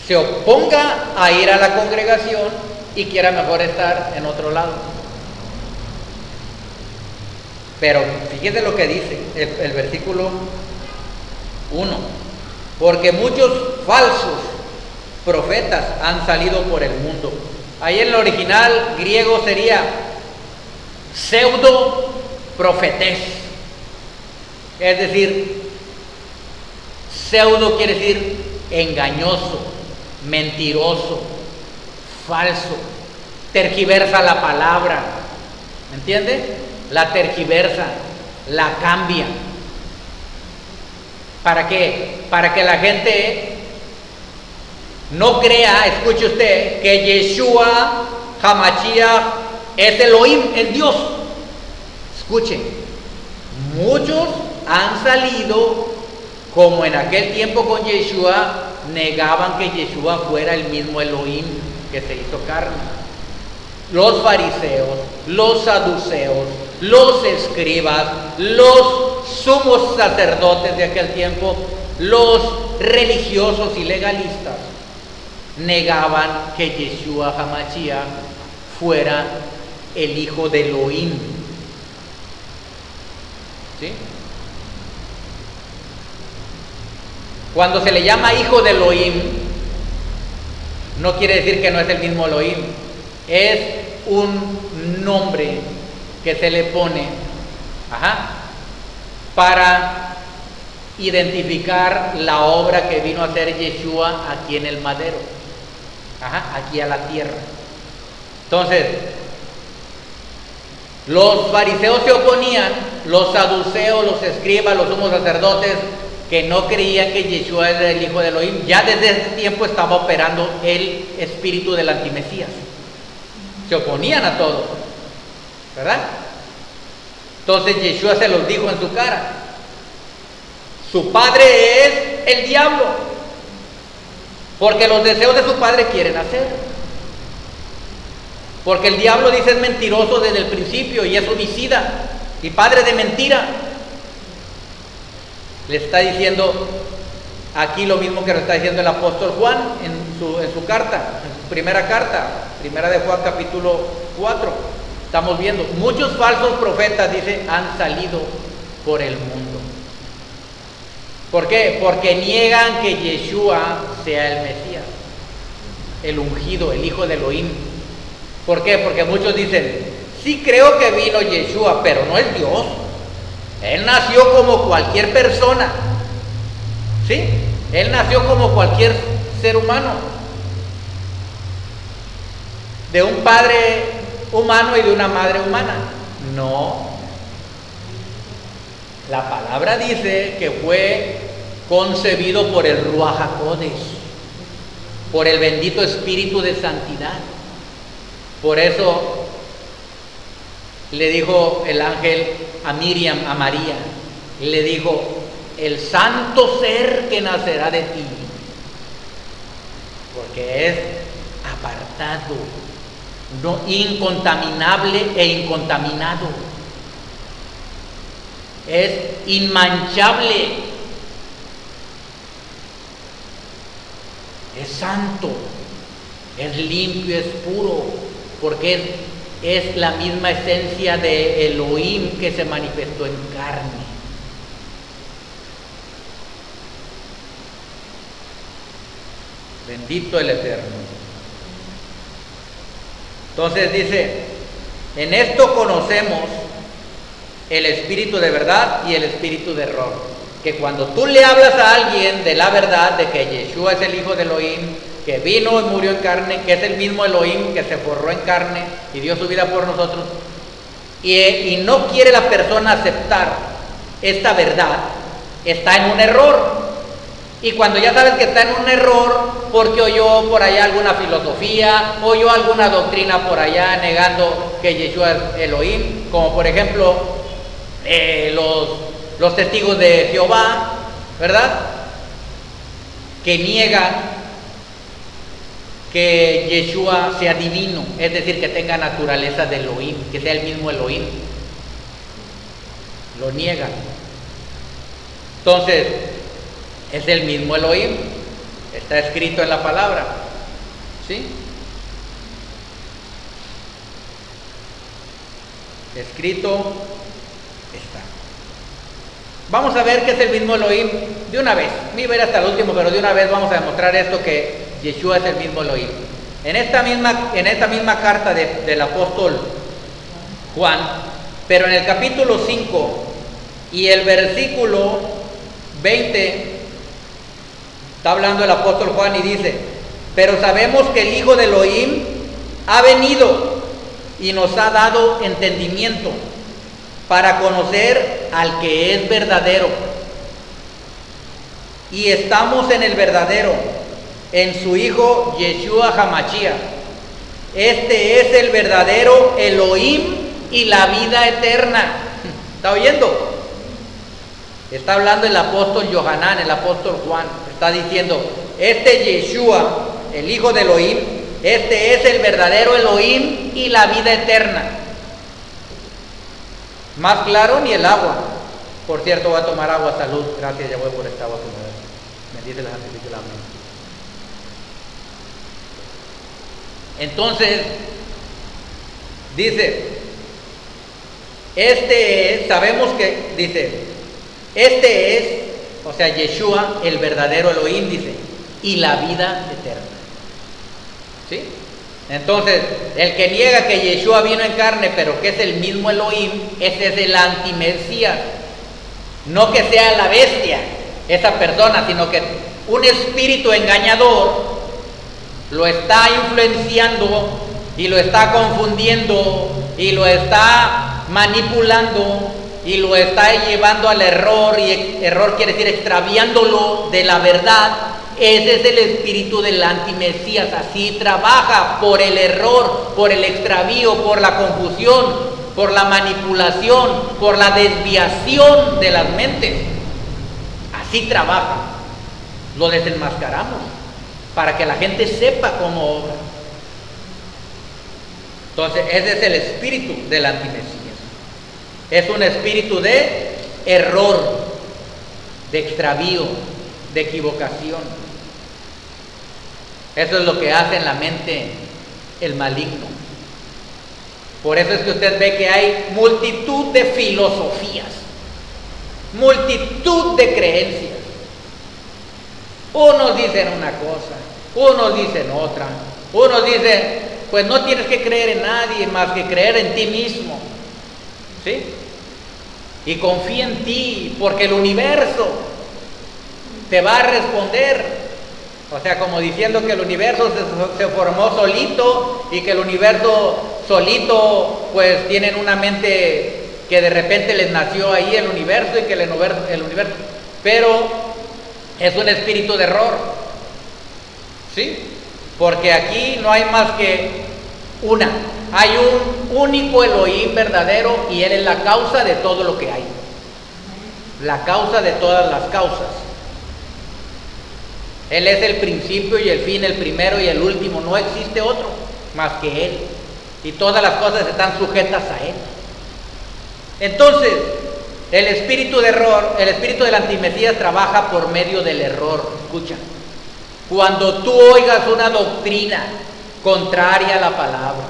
S1: se oponga a ir a la congregación y quiera mejor estar en otro lado. Pero fíjense lo que dice el versículo 1. Porque muchos falsos profetas han salido por el mundo. Ahí en el original griego sería pseudo profetés. Es decir, pseudo quiere decir engañoso, mentiroso, falso, tergiversa la palabra, ¿me entiende? La tergiversa, la cambia. ¿Para qué? Para que la gente no crea, escuche usted, que Yeshua HaMashiach es Elohim, es Dios. Escuchen, muchos han salido, como en aquel tiempo con Yeshua, negaban que Yeshua fuera el mismo Elohim que se hizo carne. Los fariseos, los saduceos, los escribas, los sumos sacerdotes de aquel tiempo, los religiosos y legalistas, negaban que Yeshua HaMashiach fuera el hijo de Elohim. ¿Sí? Cuando se le llama hijo de Elohim, no quiere decir que no es el mismo Elohim. Es un nombre que se le pone para identificar la obra que vino a hacer Yeshua aquí en el madero, aquí a la tierra. Entonces, los fariseos se oponían, los saduceos, los escribas, los sumos sacerdotes, que no creían que Yeshua era el hijo de Elohim. Ya desde ese tiempo estaba operando el espíritu del antimesías. Se oponían a todo, ¿verdad? Entonces Yeshua se los dijo en su cara: su padre es el diablo, porque los deseos de su padre quieren hacer. Porque el diablo, dice, es mentiroso desde el principio y es homicida y padre de mentira. Le está diciendo aquí lo mismo que le está diciendo el apóstol Juan en su carta, en su primera carta, primera de Juan capítulo 4. Estamos viendo, muchos falsos profetas, dice, han salido por el mundo. ¿Por qué? Porque niegan que Yeshua sea el Mesías, el ungido, el hijo de Elohim. ¿Por qué? Porque muchos dicen, sí creo que vino Yeshua, pero no es Dios. Él nació como cualquier persona, ¿sí? Él nació como cualquier ser humano, de un padre humano y de una madre humana. No. La palabra dice que fue concebido por el Ruach HaKodesh, por el bendito Espíritu de Santidad. Por eso le dijo el ángel a Miriam, a María, le dijo: el santo ser que nacerá de ti, porque es apartado, no incontaminable e incontaminado, es inmanchable, es santo, es limpio, es puro, porque es la misma esencia de Elohim que se manifestó en carne. Bendito el Eterno. Entonces dice, en esto conocemos el espíritu de verdad y el espíritu de error. Que cuando tú le hablas a alguien de la verdad, de que Yeshua es el hijo de Elohim, que vino y murió en carne, que es el mismo Elohim que se forró en carne y dio su vida por nosotros, y no quiere la persona aceptar esta verdad, está en un error. Y cuando ya sabes que está en un error, porque oyó por allá alguna filosofía, oyó alguna doctrina por allá negando que Yeshua es Elohim, como por ejemplo los testigos de Jehová, ¿verdad? Que niegan que Yeshua sea divino, es decir, que tenga naturaleza de Elohim, que sea el mismo Elohim. Lo niegan. Entonces, es el mismo Elohim, está escrito en la palabra, ¿sí? escrito está. Vamos a ver que es el mismo Elohim de una vez. Me iba a ir hasta el último, pero de una vez vamos a demostrar esto, que Yeshua es el mismo Elohim. En esta misma carta del apóstol Juan, pero en el capítulo 5 y el versículo 20, está hablando el apóstol Juan y dice: pero sabemos que el Hijo de Elohim ha venido y nos ha dado entendimiento para conocer al que es verdadero. Y estamos en el verdadero, en su Hijo Yeshua HaMashiach. Este es el verdadero Elohim y la vida eterna. ¿Está oyendo? Está hablando el apóstol Yohanan, el apóstol Juan. Está diciendo: este Yeshua, el Hijo de Elohim, este es el verdadero Elohim y la vida eterna. Más claro ni el agua. Por cierto, voy a tomar agua. Salud. Gracias, Yahweh, por esta agua que me das. Bendice la santifica la amén. Entonces, dice, sabemos que, dice, este es, o sea, Yeshua, el verdadero Elohim, dice, y la vida eterna. ¿Sí? Entonces, el que niega que Yeshua vino en carne, pero que es el mismo Elohim, ese es el antimesías. No que sea la bestia, esa persona, sino que un espíritu engañador lo está influenciando y lo está confundiendo y lo está manipulando y lo está llevando al error, y error quiere decir extraviándolo de la verdad. Ese es el espíritu del antimesías. Así trabaja, por el error, por el extravío, por la confusión, por la manipulación, por la desviación de las mentes. Así trabaja. Lo desenmascaramos para que la gente sepa cómo obra. Entonces, ese es el espíritu del antimesías. Es un espíritu de error, de extravío, de equivocación. Eso es lo que hace en la mente el maligno. Por eso es que usted ve que hay multitud de filosofías, multitud de creencias. Unos dicen una cosa, unos dicen otra. Unos dicen, pues no tienes que creer en nadie más que creer en ti mismo. ¿Sí? Y confía en ti, porque el universo te va a responder. O sea, como diciendo que el universo se formó solito, y que el universo solito, pues tienen una mente que de repente les nació ahí el universo, y que el universo, pero es un espíritu de error. ¿Sí? Porque aquí no hay más que una. Hay un único Elohim verdadero, y Él es la causa de todo lo que hay. La causa de todas las causas. Él es el principio y el fin, el primero y el último. No existe otro más que Él. Y todas las cosas están sujetas a Él. Entonces, el espíritu de error, el espíritu del antimesías trabaja por medio del error. Escucha. Cuando tú oigas una doctrina contraria a la palabra.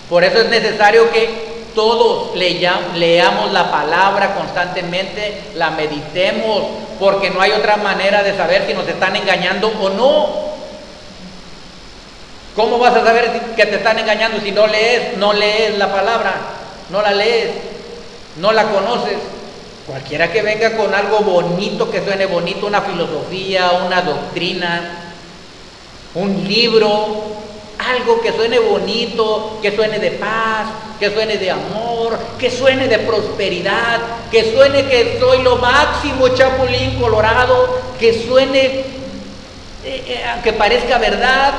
S1: Por eso es necesario que todos leamos la palabra constantemente, la meditemos, porque no hay otra manera de saber si nos están engañando o no. ¿Cómo vas a saber que te están engañando si no lees la palabra, no la lees, no la conoces? Cualquiera que venga con algo bonito, que suene bonito, una filosofía, una doctrina, un libro, algo que suene bonito, que suene de paz, que suene de amor, que suene de prosperidad, que suene que soy lo máximo, Chapulín Colorado, que suene, que parezca verdad,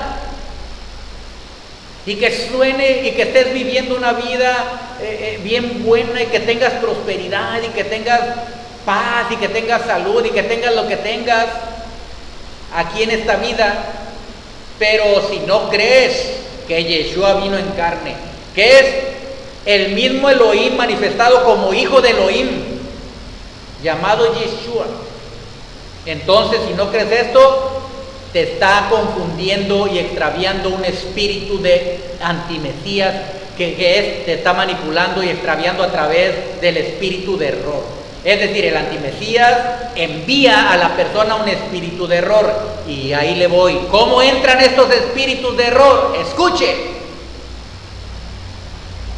S1: y que suene y que estés viviendo una vida bien buena, y que tengas prosperidad, y que tengas paz, y que tengas salud, y que tengas lo que tengas aquí en esta vida. Pero si no crees que Yeshua vino en carne, que es el mismo Elohim manifestado como Hijo de Elohim, llamado Yeshua, entonces si no crees esto, te está confundiendo y extraviando un espíritu de antimesías te está manipulando y extraviando a través del espíritu de error. Es decir, el antimesías envía a la persona un espíritu de error. Y ahí le voy. ¿Cómo entran estos espíritus de error? Escuche.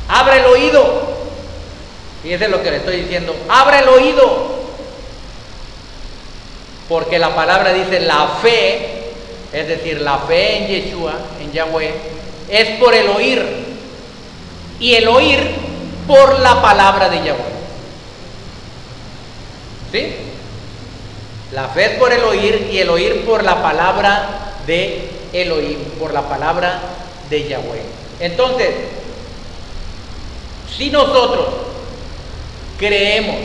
S1: Abre el oído. Fíjese lo que le estoy diciendo. Abre el oído. Porque la palabra dice la fe, es decir, la fe en Yeshua, en Yahweh, es por el oír. Y el oír por la palabra de Yahweh. ¿Sí? La fe es por el oír y el oír por la palabra de Elohim, por la palabra de Yahweh. Entonces, si nosotros creemos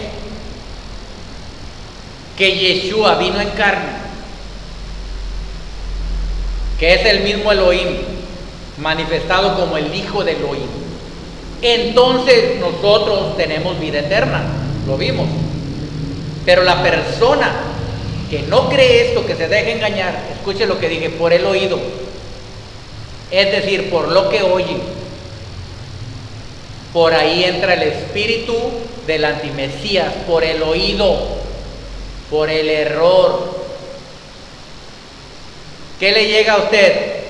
S1: que Yeshua vino en carne, que es el mismo Elohim, manifestado como el Hijo de Elohim, entonces nosotros tenemos vida eterna, lo vimos. Pero la persona que no cree esto, que se deja engañar, escuche lo que dije, por el oído, es decir, por lo que oye, por ahí entra el espíritu del antimesías, por el oído, por el error. ¿Qué le llega a usted?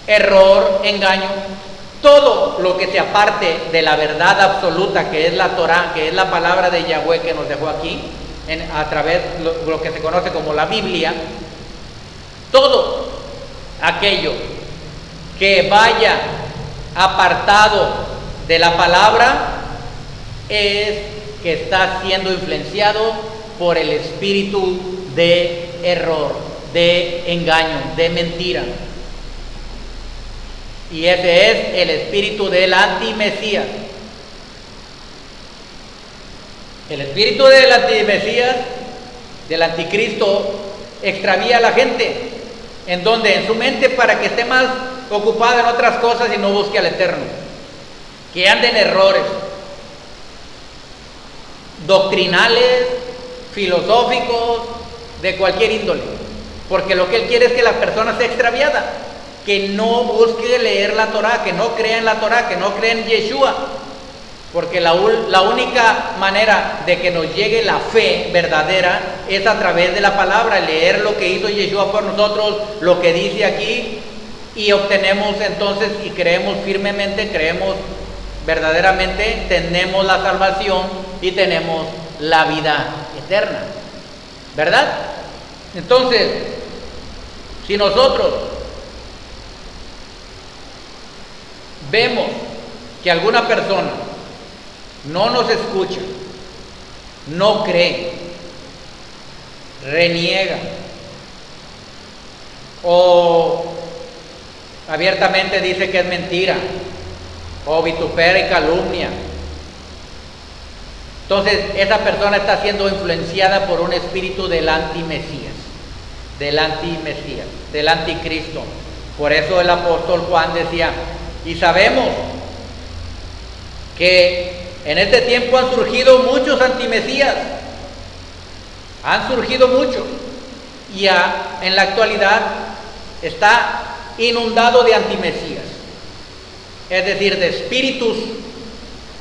S1: Error, engaño, todo lo que se aparte de la verdad absoluta, que es la Torah, que es la palabra de Yahweh que nos dejó aquí, a través de lo que se conoce como la Biblia. Todo aquello que vaya apartado de la palabra es que está siendo influenciado por el espíritu de error, de engaño, de mentira. Y ese es el espíritu del antimesías. El espíritu del antimesías, del anticristo, extravía a la gente. ¿En donde? En su mente, para que esté más ocupada en otras cosas y no busque al Eterno. Que ande en errores doctrinales, filosóficos, de cualquier índole. Porque lo que él quiere es que la persona sea extraviada, que no busque leer la Torah, que no crea en la Torah, que no crea en Yeshua. Porque la única manera de que nos llegue la fe verdadera es a través de la palabra, leer lo que hizo Yeshua por nosotros, lo que dice aquí, y obtenemos entonces, y creemos firmemente, creemos verdaderamente, tenemos la salvación y tenemos la vida eterna, ¿verdad? Entonces, si nosotros vemos que alguna persona no nos escucha, no cree, reniega o abiertamente dice que es mentira o vitupera y calumnia, entonces esa persona está siendo influenciada por un espíritu del antimesías, del anticristo. Por eso el apóstol Juan decía, y sabemos que en este tiempo han surgido muchos antimesías, han surgido muchos, y en la actualidad está inundado de antimesías, es decir, de espíritus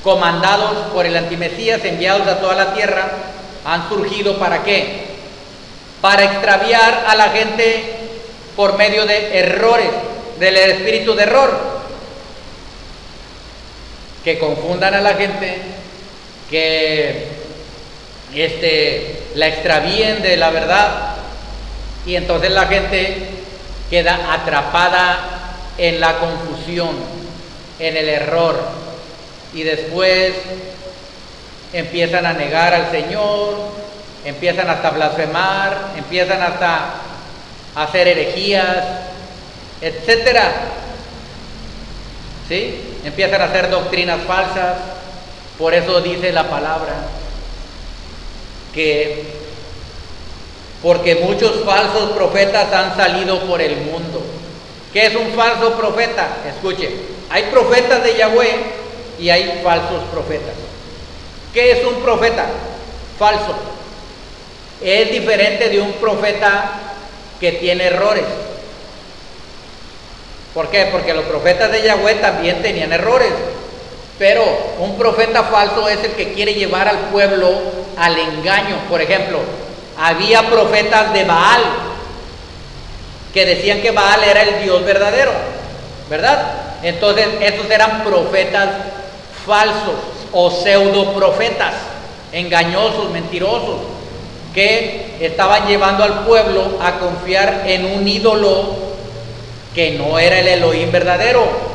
S1: comandados por el antimesías, enviados a toda la tierra. Han surgido ¿para qué? Para extraviar a la gente por medio de errores, del espíritu de error, que confundan a la gente, que la extravíen de la verdad, y entonces la gente queda atrapada en la confusión, en el error, y después empiezan a negar al Señor, empiezan hasta a blasfemar, empiezan hasta a hacer herejías, etcétera. ¿Sí? Empiezan a hacer doctrinas falsas. Por eso dice la palabra que porque muchos falsos profetas han salido por el mundo. ¿Qué es un falso profeta? Escuche, hay profetas de Yahweh y hay falsos profetas. ¿Qué es un profeta falso? Es diferente de un profeta que tiene errores. ¿Por qué? Porque los profetas de Yahweh también tenían errores. Pero un profeta falso es el que quiere llevar al pueblo al engaño. Por ejemplo, había profetas de Baal que decían que Baal era el Dios verdadero, ¿verdad? Entonces, estos eran profetas falsos o pseudo profetas, engañosos, mentirosos, que estaban llevando al pueblo a confiar en un ídolo que no era el Elohim verdadero.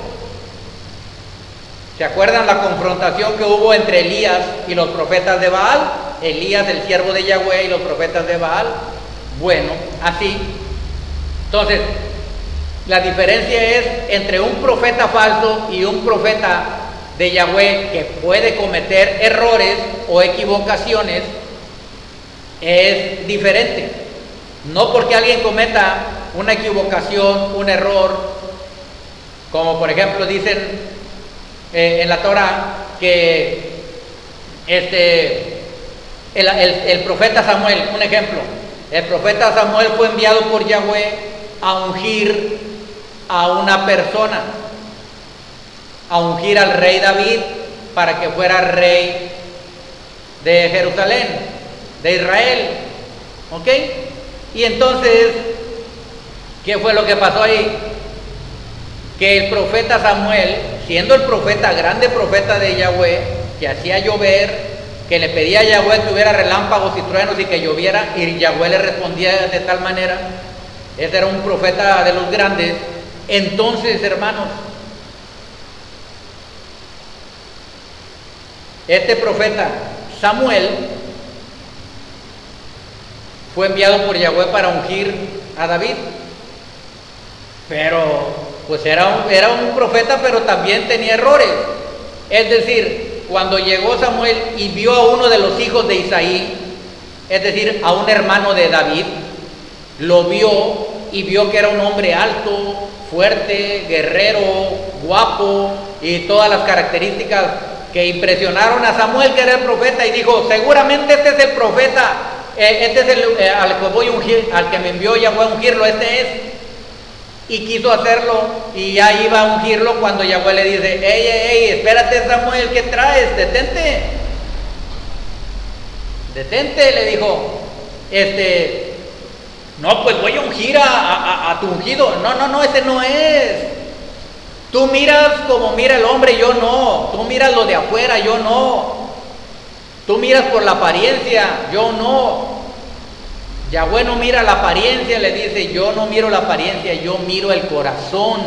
S1: ¿Se acuerdan la confrontación que hubo entre Elías y los profetas de Baal? Elías, el siervo de Yahweh, y los profetas de Baal. Bueno, así. Entonces, la diferencia es entre un profeta falso y un profeta de Yahweh que puede cometer errores o equivocaciones, es diferente. No porque alguien cometa una equivocación, un error, como por ejemplo dicen en la Torah que el profeta Samuel, un ejemplo, el profeta Samuel fue enviado por Yahweh a ungir a una persona, a ungir al rey David para que fuera rey de Jerusalén, de Israel, ¿ok? Y entonces, ¿qué fue lo que pasó ahí? Que el profeta Samuel, siendo el profeta, grande profeta de Yahweh, que hacía llover, que le pedía a Yahweh que hubiera relámpagos y truenos y que lloviera, y Yahweh le respondía de tal manera, ese era un profeta de los grandes. Entonces, hermanos, este profeta Samuel fue enviado por Yahweh para ungir a David, pero pues era un profeta, pero también tenía errores. Es decir, cuando llegó Samuel y vio a uno de los hijos de Isaí, es decir, a un hermano de David, lo vio y vio que era un hombre alto, fuerte, guerrero, guapo y todas las características que impresionaron a Samuel, que era el profeta, y dijo, seguramente este es el profeta, este es al que voy a ungir, al que me envió Yahweh a ungirlo, este es. Y quiso hacerlo y ya iba a ungirlo cuando Yahweh le dice, ey, espérate Samuel, ¿qué traes? Detente, le dijo, no, pues voy a ungir a tu ungido. No, ese no es. Tú miras como mira el hombre, yo no. Tú miras lo de afuera, yo no. Tú miras por la apariencia, yo no. Yahweh no mira la apariencia, le dice, yo no miro la apariencia, yo miro el corazón.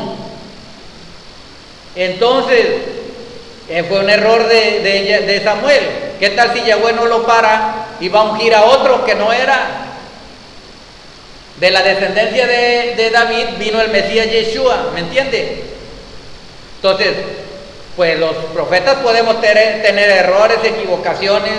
S1: Entonces, fue un error de Samuel. ¿Qué tal si Yahweh no lo para y va a ungir a otro que no era? De la descendencia de David vino el Mesías Yeshua, ¿me entiende? Entonces, pues los profetas podemos tener errores, equivocaciones,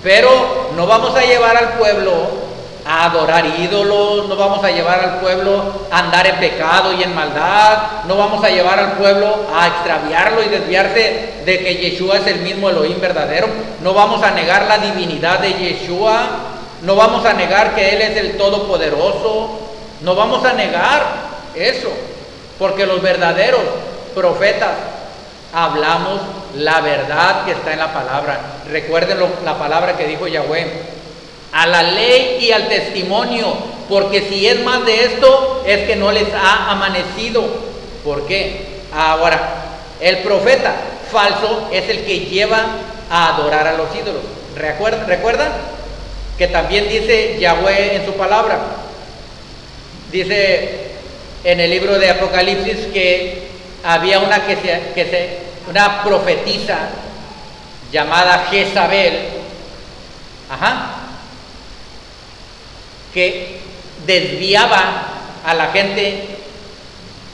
S1: pero no vamos a llevar al pueblo a adorar ídolos, no vamos a llevar al pueblo a andar en pecado y en maldad, no vamos a llevar al pueblo a extraviarlo y desviarse de que Yeshua es el mismo Elohim verdadero, no vamos a negar la divinidad de Yeshua, no vamos a negar que Él es el Todopoderoso, no vamos a negar eso, porque los verdaderos profetas hablamos la verdad que está en la palabra. Recuerden la palabra que dijo Yahweh, a la ley y al testimonio, porque si es más de esto, es que no les ha amanecido. ¿Por qué? Ahora, el profeta falso es el que lleva a adorar a los ídolos. ¿Recuerdan? Que también dice Yahweh en su palabra. Dice en el libro de Apocalipsis que había una profetisa llamada Jezabel, que desviaba a la gente,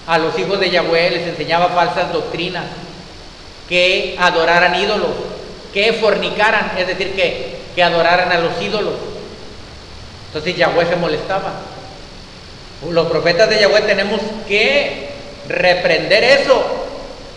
S1: a los hijos de Yahweh, les enseñaba falsas doctrinas, que adoraran ídolos, que fornicaran, es decir, que adoraran a los ídolos. Entonces Yahweh se molestaba. Los profetas de Yahweh tenemos que reprender eso,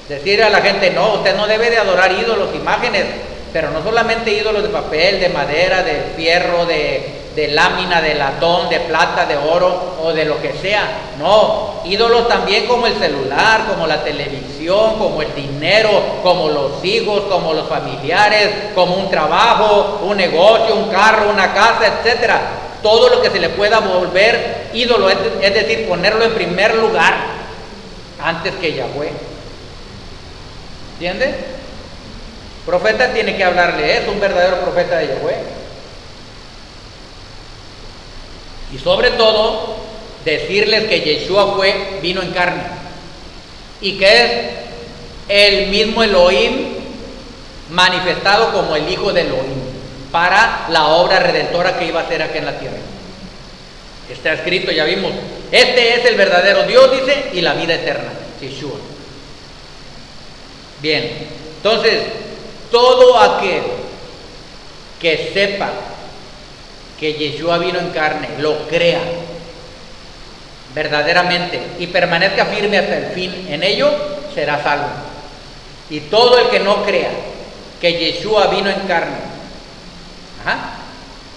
S1: decir a la gente, no, usted no debe de adorar ídolos, imágenes, pero no solamente ídolos de papel, de madera, de fierro, de de lámina, de latón, de plata, de oro o de lo que sea. No, ídolos también como el celular, como la televisión, como el dinero, como los hijos, como los familiares, como un trabajo, un negocio, un carro, una casa, etcétera. Todo lo que se le pueda volver ídolo, es decir, ponerlo en primer lugar antes que Yahweh. ¿Entiendes? Profeta tiene que hablarle eso, un verdadero profeta de Yahweh. Y sobre todo, decirles que Yeshua vino en carne y que es el mismo Elohim manifestado como el Hijo de Elohim para la obra redentora que iba a hacer aquí en la tierra. Está escrito, ya vimos, este es el verdadero Dios, dice, y la vida eterna, Yeshua. Bien, entonces, todo aquel que sepa que Yeshua vino en carne, lo crea verdaderamente y permanezca firme hasta el fin en ello, será salvo. Y todo el que no crea que Yeshua vino en carne,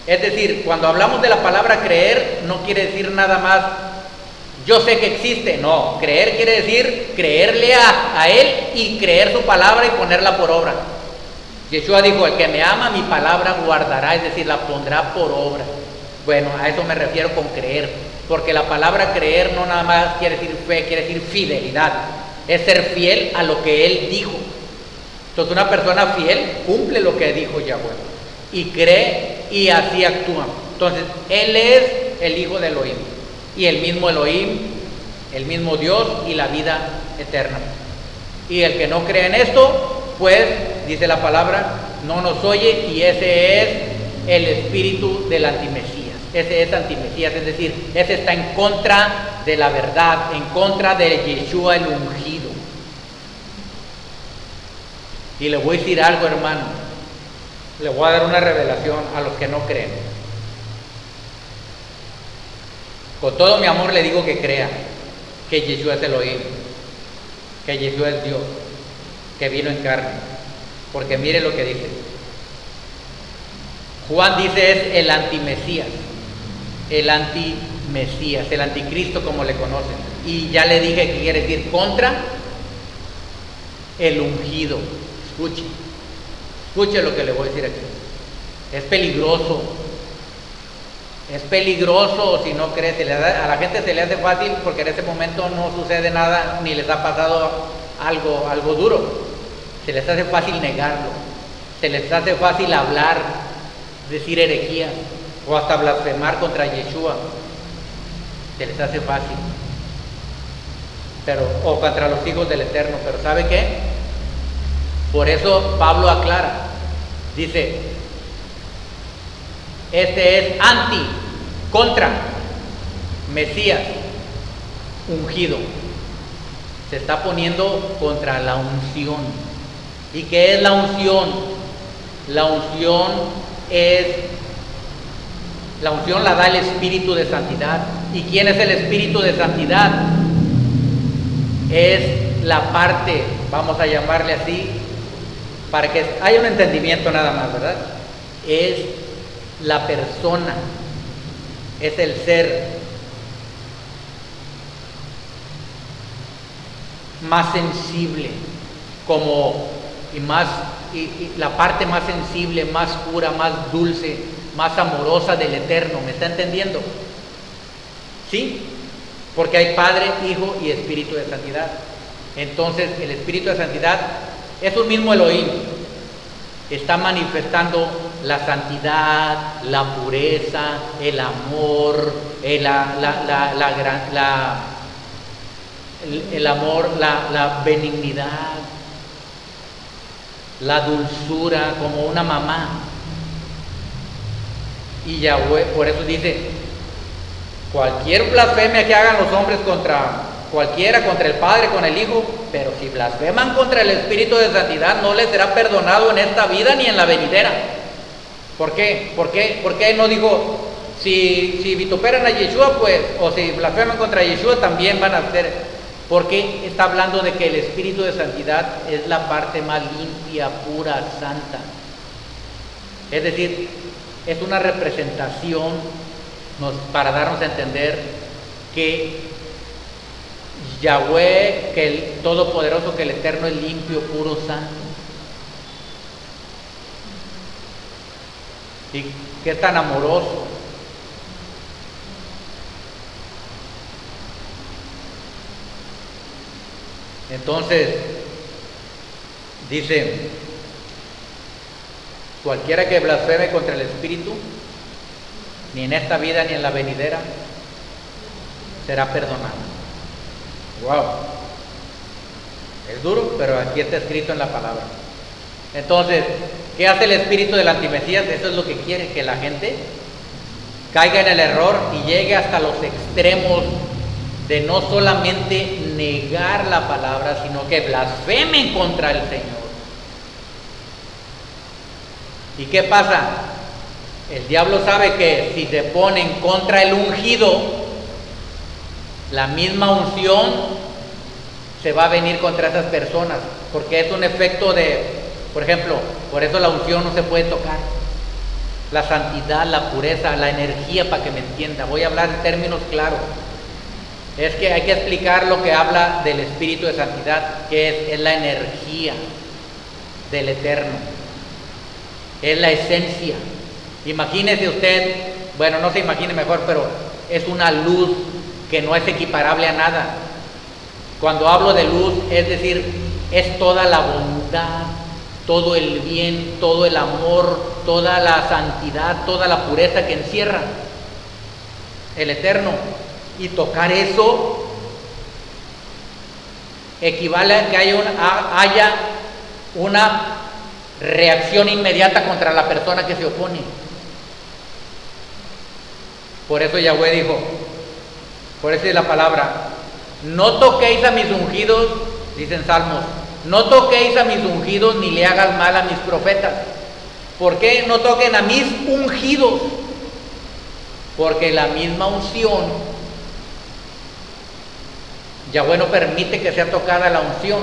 S1: es decir, cuando hablamos de la palabra creer, no quiere decir nada más yo sé que existe. No, creer quiere decir creerle a Él y creer su palabra y ponerla por obra. Yeshua dijo, el que me ama mi palabra guardará, es decir, la pondrá por obra. Bueno, a eso me refiero con creer, porque la palabra creer no nada más quiere decir fe, quiere decir fidelidad, es ser fiel a lo que Él dijo. Entonces una persona fiel cumple lo que dijo Yahweh y cree y así actúa. Entonces Él es el Hijo de Elohim y el mismo Elohim, el mismo Dios y la vida eterna. Y el que no cree en esto, pues dice la palabra, no nos oye, y ese es el espíritu del antimesías. Ese es antimesías, es decir, ese está en contra de la verdad, en contra de Yeshua el ungido. Y le voy a decir algo, hermano, le voy a dar una revelación a los que no creen. Con todo mi amor le digo que crea que Yeshua es Elohim, que Yeshua es Dios, que vino en carne. Porque mire lo que dice. Juan dice es el antimesías, el antimesías, el anticristo como le conocen. Y ya le dije que quiere decir contra el ungido. Escuche lo que le voy a decir aquí. Es peligroso. Es peligroso si no cree. A la gente se le hace fácil porque en ese momento no sucede nada ni les ha pasado algo duro. Se les hace fácil negarlo, se les hace fácil hablar, decir herejías o hasta blasfemar contra Yeshua. Se les hace fácil, o contra los hijos del Eterno. Pero ¿sabe qué? Por eso Pablo aclara, dice, este es contra Mesías ungido. Se está poniendo contra la unción. ¿Y qué es la unción? La unción la da el Espíritu de Santidad. ¿Y quién es el Espíritu de Santidad? Es la parte, vamos a llamarle así, para que haya un entendimiento nada más, ¿verdad? Es la persona, es el ser más sensible, y la parte más sensible, más pura, más dulce, más amorosa del Eterno. ¿Me está entendiendo? ¿Sí? Porque hay Padre, Hijo y Espíritu de Santidad. Entonces el Espíritu de Santidad es un mismo Elohim. Está manifestando la santidad, la pureza, el amor, el amor, la benignidad, la dulzura, como una mamá. Y Yahweh, por eso dice, cualquier blasfemia que hagan los hombres contra el Padre, con el Hijo, pero si blasfeman contra el Espíritu de Santidad, no les será perdonado en esta vida ni en la venidera. ¿Por qué? ¿Por qué no dijo, si vituperan a Yeshua, pues, o si blasfeman contra Yeshua, también van a ser? Porque está hablando de que el Espíritu de Santidad es la parte más limpia, pura, santa. Es decir, es una representación para darnos a entender que Yahweh, que el Todopoderoso, que el Eterno es limpio, puro, santo. Y que es tan amoroso. Entonces, dice, cualquiera que blasfeme contra el Espíritu, ni en esta vida ni en la venidera, será perdonado. Wow. Es duro, pero aquí está escrito en la palabra. Entonces, ¿qué hace el espíritu del antimesías? Eso es lo que quiere, que la gente caiga en el error y llegue hasta los extremos de no solamente negar la palabra, sino que blasfemen contra el Señor. ¿Y qué pasa? El diablo sabe que si se ponen contra el ungido, la misma unción se va a venir contra esas personas, porque es un efecto de, por ejemplo, por eso la unción no se puede tocar. La santidad, la pureza, la energía, para que me entienda. Voy a hablar en términos claros. Es que hay que explicar lo que habla del espíritu de santidad, que es la energía del Eterno. Es la esencia. Imagínese usted, bueno, no se imagine mejor, pero es una luz que no es equiparable a nada. Cuando hablo de luz, es decir, es toda la bondad, todo el bien, todo el amor, toda la santidad, toda la pureza que encierra el Eterno. Y tocar eso equivale a que haya una reacción inmediata contra la persona que se opone. Por eso Yahweh dijo, por eso es la palabra, no toquéis a mis ungidos, dicen Salmos, no toquéis a mis ungidos ni le hagas mal a mis profetas. ¿Por qué no toquen a mis ungidos? Porque la misma unción, Yahweh no permite que sea tocada la unción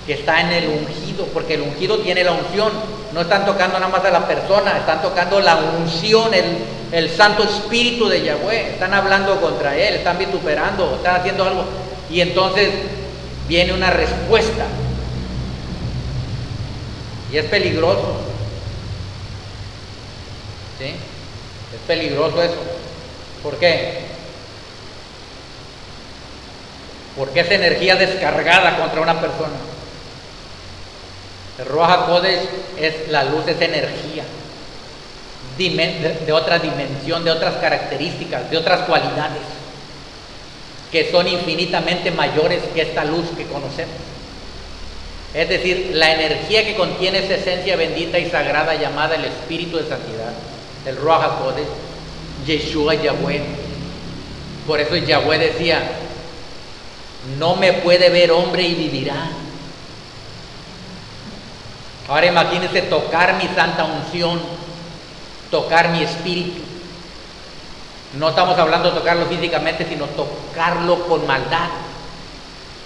S1: que está en el ungido, porque el ungido tiene la unción. No están tocando nada más a la persona, están tocando la unción, el Santo Espíritu de Yahweh. Están hablando contra él, están vituperando, están haciendo algo. Y entonces viene una respuesta. Y es peligroso. ¿Sí? Es peligroso eso. ¿Por qué? Porque es energía descargada contra una persona. El Ruach HaKodesh es la luz, es energía de otra dimensión, de otras características, de otras cualidades que son infinitamente mayores que esta luz que conocemos. Es decir, la energía que contiene esa esencia bendita y sagrada llamada el Espíritu de Santidad, el Ruach HaKodesh, Yeshua Yahweh. Por eso Yahweh decía, no me puede ver hombre y vivirá. Ahora imagínense tocar mi santa unción, tocar mi espíritu. No estamos hablando de tocarlo físicamente, sino tocarlo con maldad,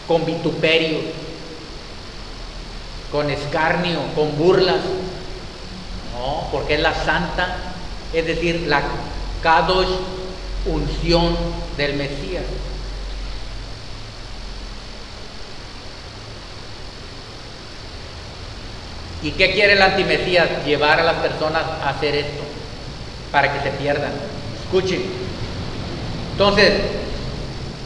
S1: con vituperio, con escarnio, con burlas. No, porque es la santa, es decir, la Kadosh unción del Mesías. ¿Y qué quiere el antimesías? Llevar a las personas a hacer esto, para que se pierdan. Escuchen. Entonces,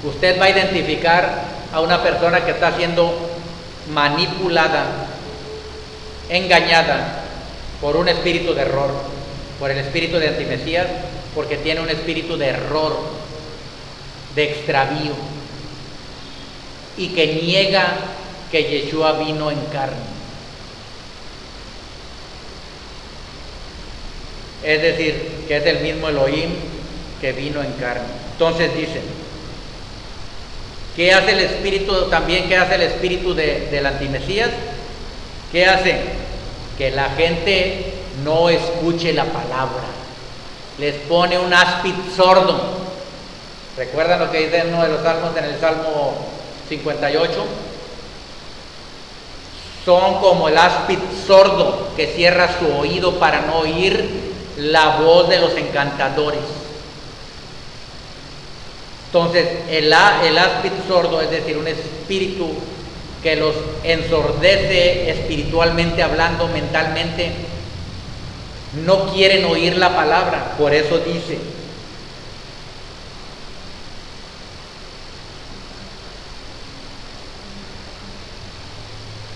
S1: usted va a identificar a una persona que está siendo manipulada, engañada por un espíritu de error, por el espíritu de antimesías, porque tiene un espíritu de error, de extravío, y que niega que Yeshua vino en carne. Es decir, que es el mismo Elohim que vino en carne. Entonces dice, ¿qué hace el espíritu también? ¿Qué hace el espíritu del antimesías? ¿Qué hace? Que la gente no escuche la palabra. Les pone un áspid sordo. ¿Recuerdan lo que dice en uno de los salmos, en el Salmo 58? Son como el áspid sordo que cierra su oído para no oír la voz de los encantadores. Entonces, el áspid sordo, es decir, un espíritu que los ensordece espiritualmente hablando, mentalmente, no quieren oír la palabra. Por eso dice: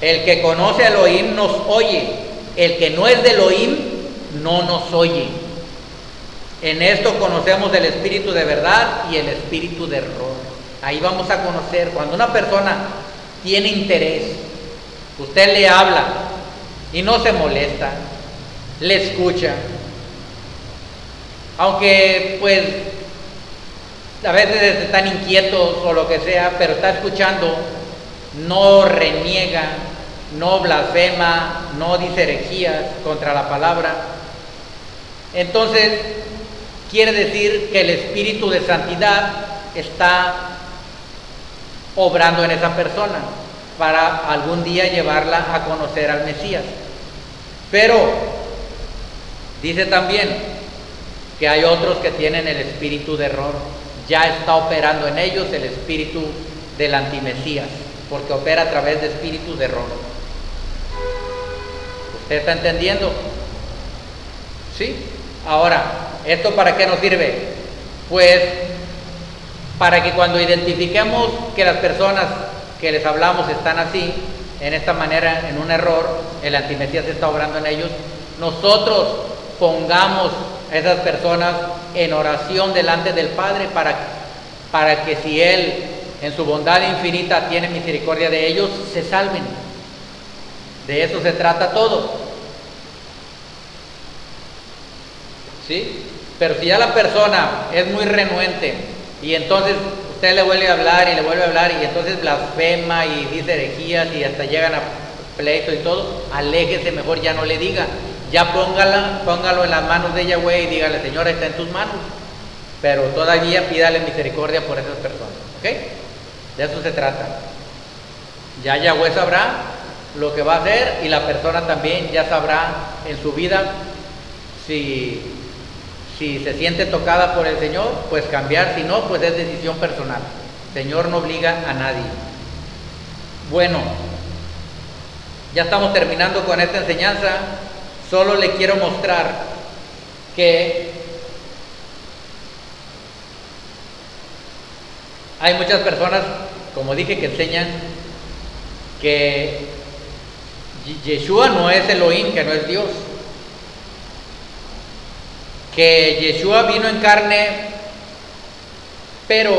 S1: el que conoce a Elohim nos oye, el que no es de Elohim no nos oye. En esto conocemos el espíritu de verdad y el espíritu de error. Ahí vamos a conocer cuando una persona tiene interés, usted le habla y no se molesta, le escucha, aunque pues a veces están inquietos o lo que sea, pero está escuchando, no reniega, no blasfema, no dice herejías contra la palabra. Entonces quiere decir que el espíritu de santidad está obrando en esa persona para algún día llevarla a conocer al Mesías. Pero dice también que hay otros que tienen el espíritu de error. Ya está operando en ellos el espíritu del antimesías, porque opera a través de espíritus de error. ¿Usted está entendiendo? ¿Sí? Ahora, ¿esto para qué nos sirve? Pues para que cuando identifiquemos que las personas que les hablamos están así, en esta manera, en un error, el antimesías está obrando en ellos, nosotros pongamos a esas personas en oración delante del Padre para que si Él en su bondad infinita tiene misericordia de ellos, se salven. De eso se trata todo. ¿Sí? Pero si ya la persona es muy renuente y entonces usted le vuelve a hablar y le vuelve a hablar y entonces blasfema y dice herejías y hasta llegan a pleito y todo, aléjese mejor, ya no le diga. Ya póngalo en las manos de Yahweh y dígale: Señor, está en tus manos. Pero todavía pídale misericordia por esas personas. ¿Ok? De eso se trata. Ya Yahweh sabrá lo que va a hacer y la persona también ya sabrá en su vida si se siente tocada por el Señor, pues cambiar. Si no, pues es decisión personal. El Señor no obliga a nadie. Bueno, ya estamos terminando con esta enseñanza. Solo le quiero mostrar que hay muchas personas, como dije, que enseñan que Yeshua no es Elohim, que no es Dios, que Yeshua vino en carne, pero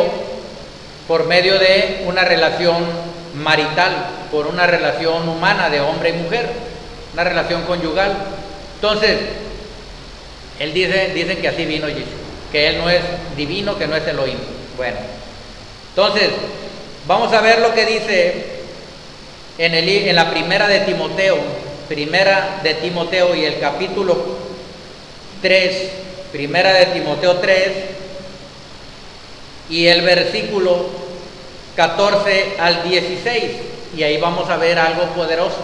S1: por medio de una relación marital, por una relación humana de hombre y mujer, una relación conyugal. Entonces, dicen que así vino Yeshua, que Él no es divino, que no es Elohim. Bueno, entonces, vamos a ver lo que dice en la primera de Timoteo y el capítulo 3, primera de Timoteo 3 y el versículo 14 al 16, y ahí vamos a ver algo poderoso.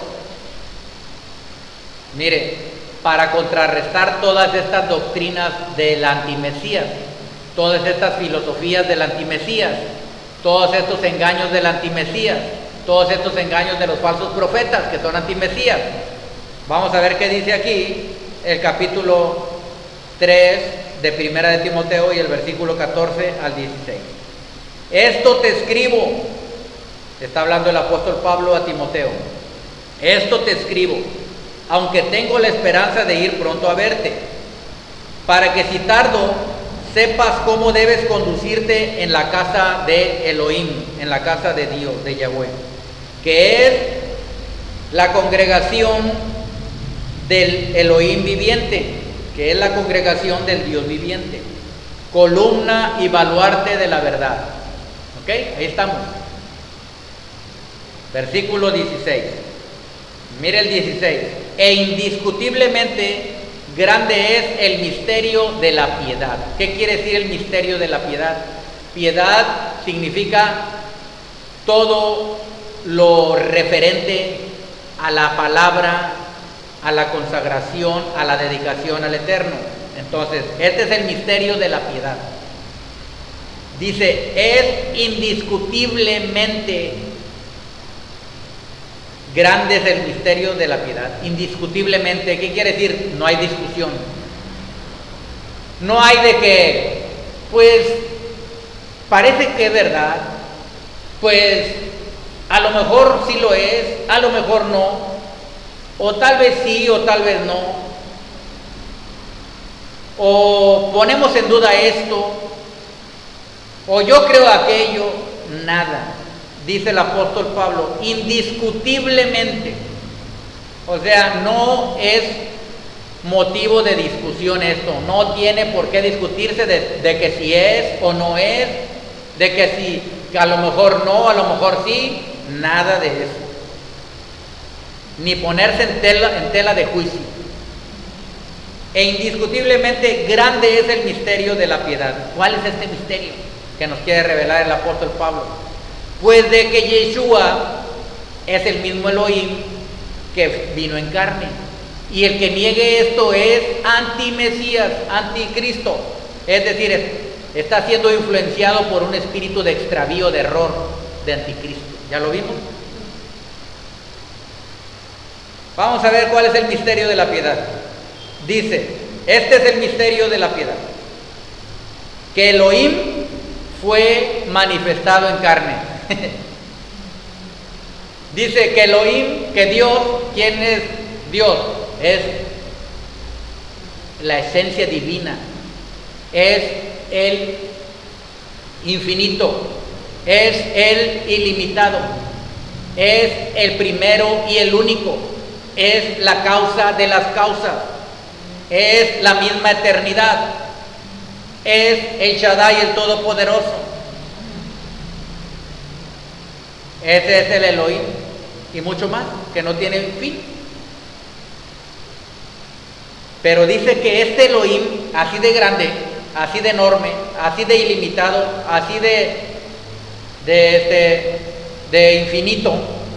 S1: Mire, para contrarrestar todas estas doctrinas del antimesías, todas estas filosofías del antimesías, todos estos engaños del antimesías, todos estos engaños de los falsos profetas que son antimesías, vamos a ver qué dice aquí el capítulo 3 de primera de Timoteo y el versículo 14 al 16. Esto te escribo, está hablando el apóstol Pablo a Timoteo, esto te escribo, aunque tengo la esperanza de ir pronto a verte, para que si tardo, sepas cómo debes conducirte en la casa de Elohim, en la casa de Dios, de Yahweh, que es la congregación del Elohim viviente, que es la congregación del Dios viviente, columna y baluarte de la verdad. ¿Ok? Ahí estamos. Versículo 16. Mire el 16. E indiscutiblemente grande es el misterio de la piedad. ¿Qué quiere decir el misterio de la piedad? Piedad significa todo lo referente a la palabra, a la consagración, a la dedicación al Eterno. Entonces, este es el misterio de la piedad. Dice, es indiscutiblemente grande es el misterio de la piedad. Indiscutiblemente, ¿qué quiere decir? No hay discusión. No hay de que, pues, parece que es verdad, pues, a lo mejor sí lo es, a lo mejor no, o tal vez sí, o tal vez no, o ponemos en duda esto, o yo creo aquello. Nada, dice el apóstol Pablo, indiscutiblemente. O sea, no es motivo de discusión esto, no tiene por qué discutirse de que si es o no es, de que si a lo mejor no, a lo mejor sí, nada de eso. Ni ponerse en tela de juicio. E indiscutiblemente grande es el misterio de la piedad. ¿Cuál es este misterio que nos quiere revelar el apóstol Pablo? Pues de que Yeshua es el mismo Elohim que vino en carne. Y el que niegue esto es anti-Mesías, anticristo. Es decir, está siendo influenciado por un espíritu de extravío, de error, de anticristo. ¿Ya lo vimos? Vamos a ver cuál es el misterio de la piedad. Dice, este es el misterio de la piedad. Que Elohim fue manifestado en carne. Dice que Elohim, que Dios, ¿quién es Dios? Es la esencia divina, es el infinito, es el ilimitado, es el primero y el único, es la causa de las causas, es la misma eternidad, es el Shaddai, el Todopoderoso. Ese es el Elohim y mucho más, que no tiene fin. Pero dice que este Elohim, así de grande, así de enorme, así de ilimitado, así de infinito,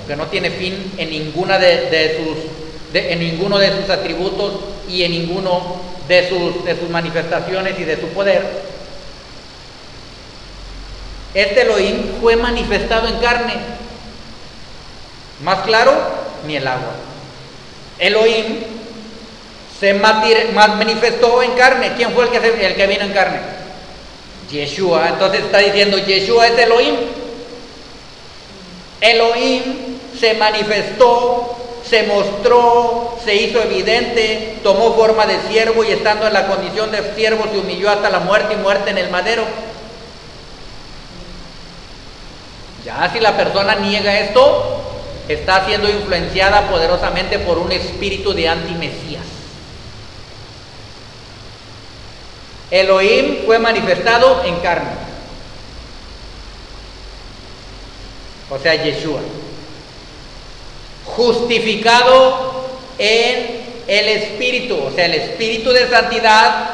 S1: que no tiene fin en ninguna en ninguno de sus atributos y en ninguno de sus manifestaciones y de su poder. Este Elohim fue manifestado en carne. Más claro, ni el agua. Elohim se manifestó en carne. ¿Quién fue el que vino en carne? Yeshua. Entonces está diciendo, Yeshua es Elohim. Elohim se manifestó, se mostró, se hizo evidente, tomó forma de siervo y estando en la condición de siervo se humilló hasta la muerte y muerte en el madero. Ya si la persona niega esto, está siendo influenciada poderosamente por un espíritu de anti-Mesías. Elohim fue manifestado en carne, o sea, Yeshua. Justificado en el Espíritu, o sea, el Espíritu de santidad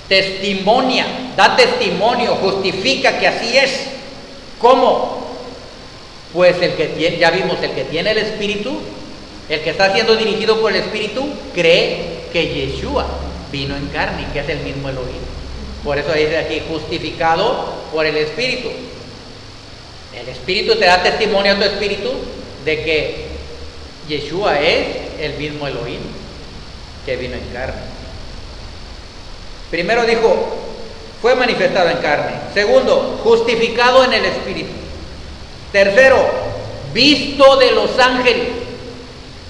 S1: testimonia, da testimonio, justifica que así es. ¿Cómo? Pues el que tiene, ya vimos, el que tiene el Espíritu, el que está siendo dirigido por el Espíritu, cree que Yeshua vino en carne, que es el mismo Elohim. Por eso dice aquí, justificado por el Espíritu. El Espíritu te da testimonio a tu espíritu de que Yeshua es el mismo Elohim que vino en carne. Primero dijo, fue manifestado en carne. Segundo, justificado en el Espíritu. Tercero, visto de los ángeles.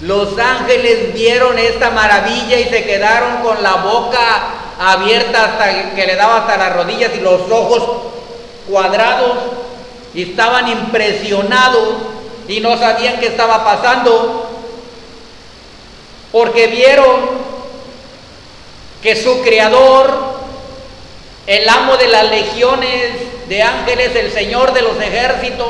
S1: Los ángeles vieron esta maravilla y se quedaron con la boca abierta hasta que le daba hasta las rodillas y los ojos cuadrados, y estaban impresionados y no sabían qué estaba pasando, porque vieron que su creador, el amo de las legiones de ángeles, el Señor de los ejércitos,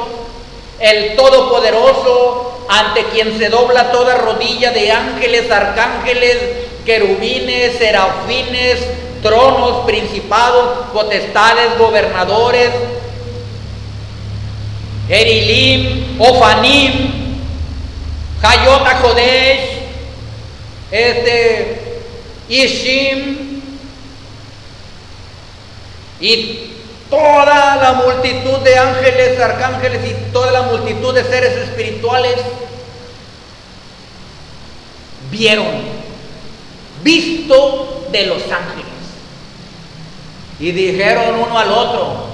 S1: el Todopoderoso, ante quien se dobla toda rodilla de ángeles, arcángeles, querubines, serafines, tronos, principados, potestades, gobernadores, Erilim, Ofanim, Hayot HaKodesh, y Shim, y toda la multitud de ángeles, arcángeles y toda la multitud de seres espirituales vieron, visto de los ángeles, y dijeron uno al otro,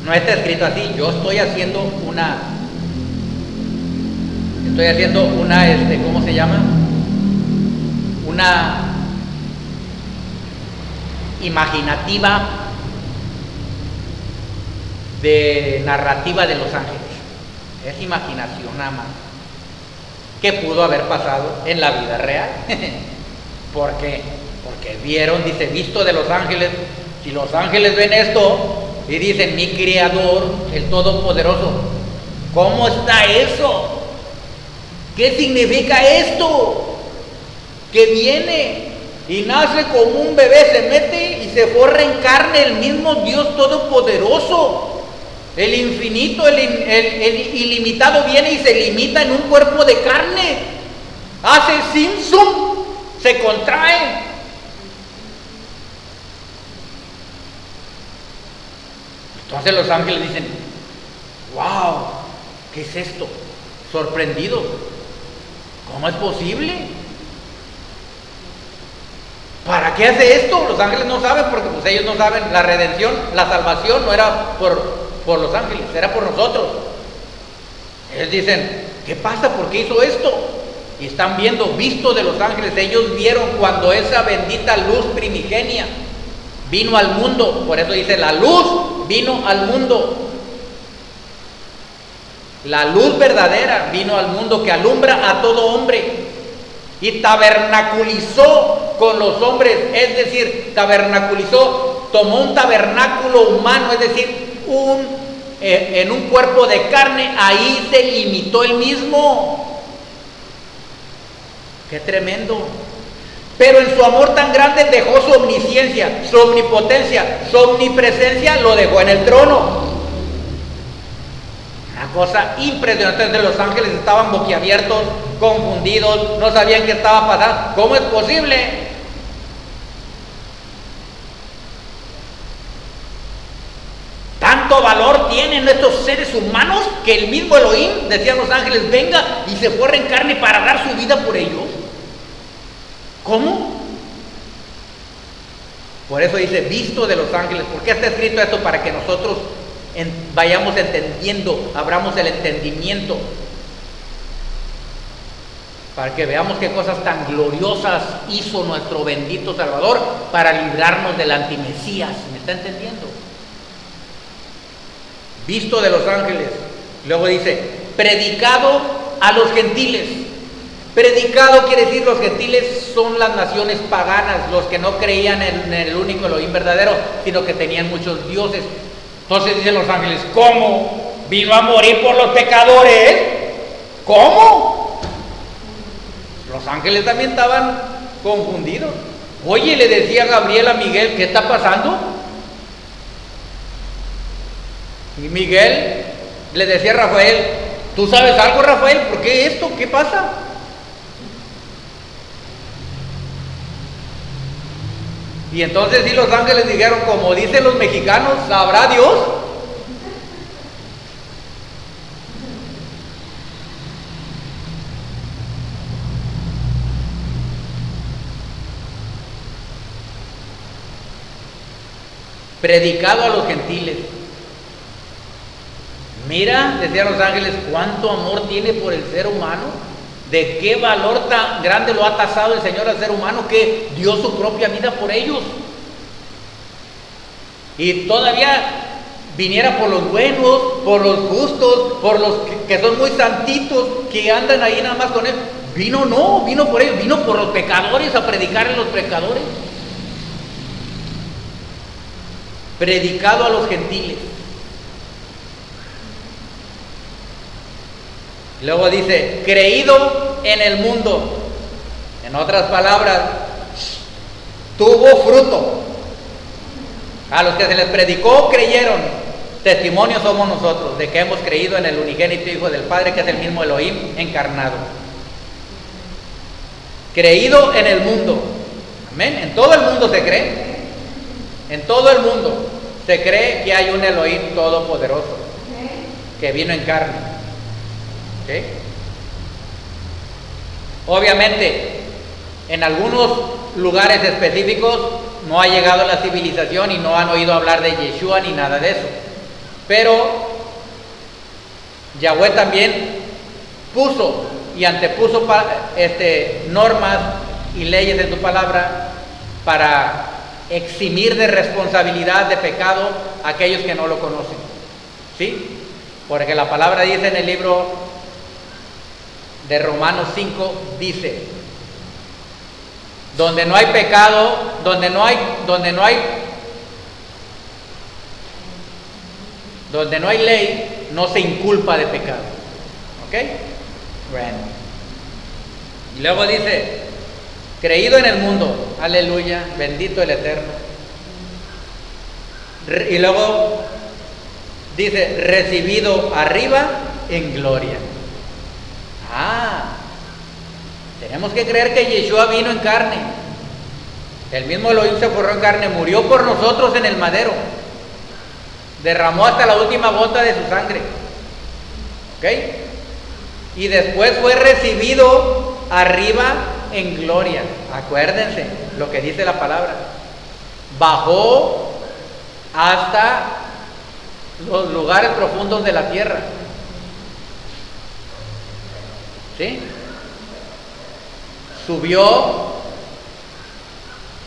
S1: no está escrito así, yo estoy haciendo una, ¿cómo se llama? Una imaginativa de narrativa de los ángeles. Es imaginación nada más. ¿Qué pudo haber pasado en la vida real? ¿Por qué? Porque vieron, dice, visto de los ángeles. Si los ángeles ven esto y dicen, mi Creador, el Todopoderoso, ¿cómo está eso? ¿Qué significa esto? Que viene y nace como un bebé, se mete y se forra en carne el mismo Dios Todopoderoso. El infinito, el ilimitado viene y se limita en un cuerpo de carne. Hace Simpson, se contrae. Entonces los ángeles dicen, wow, ¿qué es esto? Sorprendidos. ¿Cómo es posible? ¿Para qué hace esto? Los ángeles no saben, porque pues ellos no saben. La redención, la salvación no era por los ángeles, era por nosotros. Ellos dicen, ¿qué pasa? ¿Por qué hizo esto? Y están viendo, visto de los ángeles. Ellos vieron cuando esa bendita luz primigenia vino al mundo. Por eso dice, la luz vino al mundo. La luz verdadera vino al mundo, que alumbra a todo hombre, y tabernaculizó con los hombres. Es decir, tabernaculizó, tomó un tabernáculo humano, es decir, en un cuerpo de carne. Ahí se limitó él mismo. ¡Qué tremendo! Pero en su amor tan grande dejó su omnisciencia, su omnipotencia, su omnipresencia, lo dejó en el trono. Una cosa impresionante. Entonces los ángeles estaban boquiabiertos, confundidos, no sabían qué estaba pasando. ¿Cómo es posible? Tanto valor tienen estos seres humanos que el mismo Elohim, decían los ángeles, venga y se forre en carne para dar su vida por ellos. ¿Cómo? Por eso dice, visto de los ángeles. ¿Por qué está escrito esto? Para que nosotros vayamos entendiendo, abramos el entendimiento, para que veamos qué cosas tan gloriosas hizo nuestro bendito Salvador para librarnos del antimesías. ¿Me está entendiendo? Visto de los ángeles. Luego dice, predicado a los gentiles. Predicado quiere decir, los gentiles son las naciones paganas, los que no creían en el único Elohim verdadero, sino que tenían muchos dioses. Entonces dicen los ángeles, ¿cómo? ¿Vino a morir por los pecadores? ¿Cómo? Los ángeles también estaban confundidos. Oye, le decía Gabriel a Miguel, ¿qué está pasando? Y Miguel le decía a Rafael, ¿tú sabes algo, Rafael? ¿Por qué esto? ¿Qué pasa? Y entonces sí, los ángeles dijeron, como dicen los mexicanos, ¿sabrá Dios? Predicado a los gentiles. Mira, decían los ángeles, cuánto amor tiene por el ser humano. ¿De qué valor tan grande lo ha tasado el Señor al ser humano, que dio su propia vida por ellos? Y todavía viniera por los buenos, por los justos, por los que son muy santitos, que andan ahí nada más con él. Vino por ellos, vino por los pecadores, a predicar a los pecadores. Predicado a los gentiles. Luego dice, creído en el mundo. En otras palabras, tuvo fruto. A los que se les predicó, creyeron. Testimonio somos nosotros de que hemos creído en el unigénito Hijo del Padre, que es el mismo Elohim encarnado. Creído en el mundo. Amén. En todo el mundo se cree. En todo el mundo se cree que hay un Elohim todopoderoso que vino en carne. ¿Okay? Obviamente, en algunos lugares específicos no ha llegado la civilización y no han oído hablar de Yeshua ni nada de eso. Pero Yahweh también puso y antepuso normas y leyes en su palabra para eximir de responsabilidad de pecado a aquellos que no lo conocen. ¿Sí? Porque la palabra dice en el libro de Romanos 5, dice: donde no hay pecado, donde no hay ley, no se inculpa de pecado. ¿Ok? Bueno. Y luego dice: creído en el mundo, aleluya, bendito el Eterno. Y luego dice: recibido arriba en gloria. Tenemos que creer que Yeshua vino en carne. El mismo Elohim se forró en carne, murió por nosotros en el madero, derramó hasta la última gota de su sangre. ¿Ok? Y después fue recibido arriba en gloria. Acuérdense lo que dice la palabra. Bajó hasta los lugares profundos de la tierra. ¿Sí? Subió,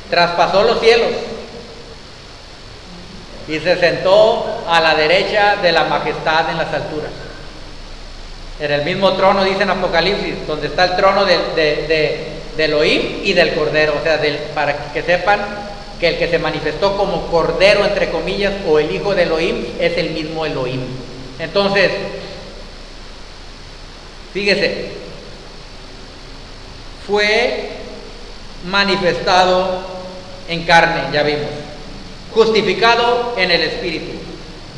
S1: traspasó los cielos y se sentó a la derecha de la majestad en las alturas. En el mismo trono, dice en Apocalipsis, donde está el trono de Elohim y del Cordero. O sea, para que sepan que el que se manifestó como Cordero, entre comillas, o el Hijo de Elohim, es el mismo Elohim. Entonces, fíjese, fue manifestado en carne, ya vimos, justificado en el Espíritu,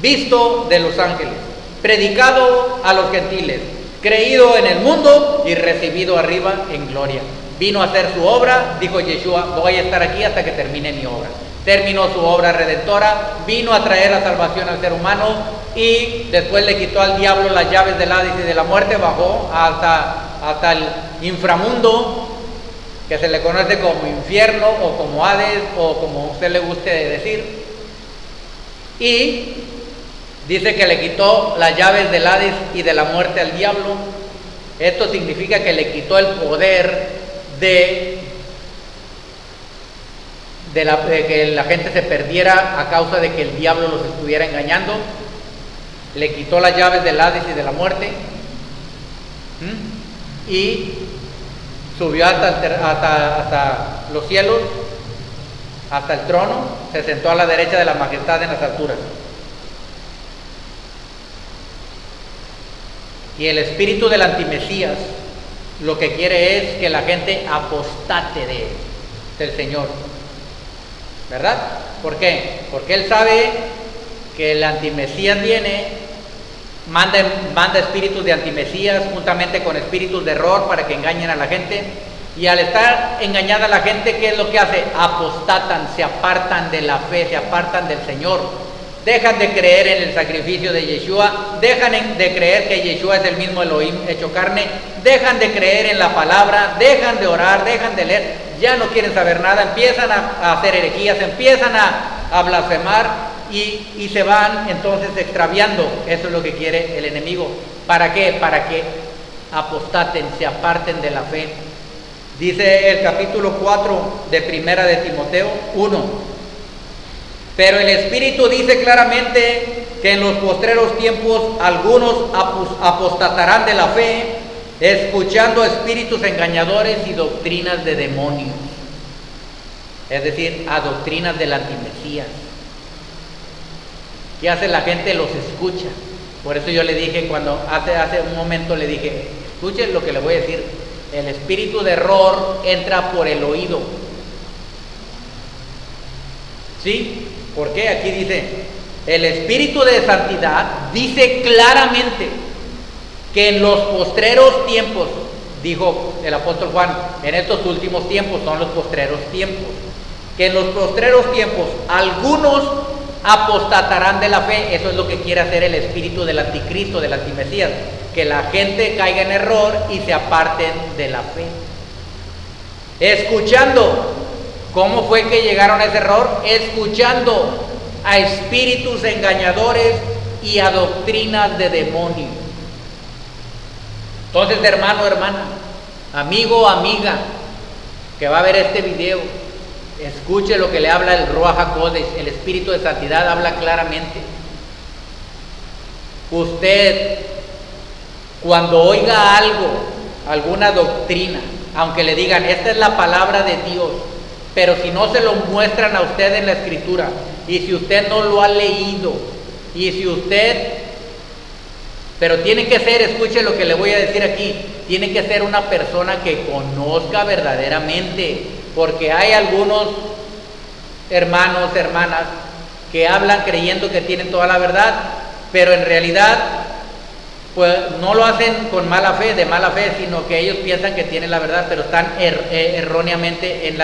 S1: visto de los ángeles, predicado a los gentiles, creído en el mundo y recibido arriba en gloria. Vino a hacer su obra, dijo Yeshua: voy a estar aquí hasta que termine mi obra. Terminó su obra redentora, vino a traer la salvación al ser humano y después le quitó al diablo las llaves del Hades y de la muerte, bajó hasta el inframundo, que se le conoce como infierno o como Hades o como a usted le guste decir, y dice que le quitó las llaves del Hades y de la muerte al diablo. Esto significa que le quitó el poder de que la gente se perdiera a causa de que el diablo los estuviera engañando. Le quitó las llaves del Hades y de la muerte. Y subió hasta los cielos, hasta el trono, se sentó a la derecha de la majestad en las alturas. Y el espíritu del antimesías lo que quiere es que la gente apostate del Señor, ¿verdad? ¿Por qué? Porque él sabe que el antimesías viene, manda espíritus de antimesías juntamente con espíritus de error para que engañen a la gente. Y al estar engañada la gente, ¿qué es lo que hace? Apostatan, se apartan de la fe, se apartan del Señor. Dejan de creer en el sacrificio de Yeshua, dejan de creer que Yeshua es el mismo Elohim hecho carne, dejan de creer en la palabra, dejan de orar, dejan de leer, ya no quieren saber nada, empiezan a hacer herejías, empiezan a blasfemar y se van entonces extraviando. Eso es lo que quiere el enemigo. ¿Para qué? Para que apostaten, se aparten de la fe. Dice el capítulo 4 de Primera de Timoteo 1. Pero el Espíritu dice claramente que en los postreros tiempos algunos apostatarán de la fe, escuchando espíritus engañadores y doctrinas de demonios. Es decir, a doctrinas del antimesías. ¿Qué hace la gente? Los escucha. Por eso yo le dije, cuando hace un momento le dije, escuchen lo que le voy a decir. El espíritu de error entra por el oído. ¿Sí? ¿Por qué? Aquí dice, el espíritu de santidad dice claramente que en los postreros tiempos dijo el apóstol Juan, en estos últimos tiempos son los postreros tiempos, que en los postreros tiempos algunos apostatarán de la fe. Eso es lo que quiere hacer el espíritu del anticristo, del antimesías, que la gente caiga en error y se aparten de la fe. Escuchando, ¿cómo fue que llegaron a ese error? Escuchando a espíritus engañadores y a doctrinas de demonios. Entonces, hermano, hermana, amigo, amiga, que va a ver este video, escuche lo que le habla el Ruach HaKodesh, el Espíritu de Santidad habla claramente. Usted, cuando oiga algo, alguna doctrina, aunque le digan, esta es la palabra de Dios, pero si no se lo muestran a usted en la Escritura, y si usted no lo ha leído, y si usted, pero tiene que ser, escuche lo que le voy a decir aquí, tiene que ser una persona que conozca verdaderamente, porque hay algunos hermanos, hermanas, que hablan creyendo que tienen toda la verdad, pero en realidad pues no lo hacen con mala fe, de mala fe, sino que ellos piensan que tienen la verdad, pero están erróneamente en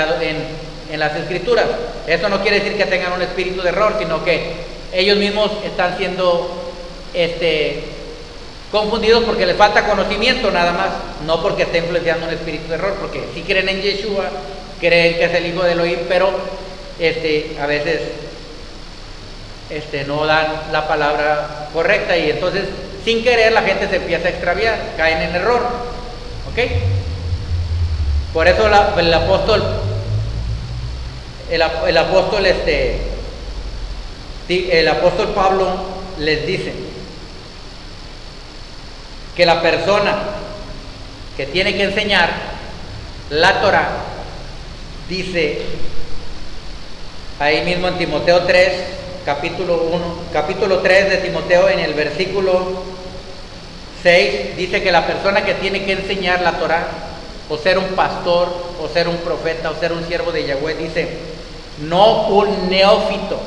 S1: las Escrituras. Eso no quiere decir que tengan un espíritu de error, sino que ellos mismos están siendo confundidos porque les falta conocimiento nada más, no porque estén influenciando un espíritu de error, porque si creen en Yeshua, creen que es el Hijo de Elohim, pero a veces no dan la palabra correcta, y entonces sin querer la gente se empieza a extraviar, caen en error. ¿Ok? Por eso el apóstol Pablo les dice que la persona que tiene que enseñar la Torah, dice ahí mismo en Timoteo 3, capítulo 3 de Timoteo, en el versículo 6, dice que la persona que tiene que enseñar la Torah, o ser un pastor, o ser un profeta, o ser un siervo de Yahweh, dice, no un neófito,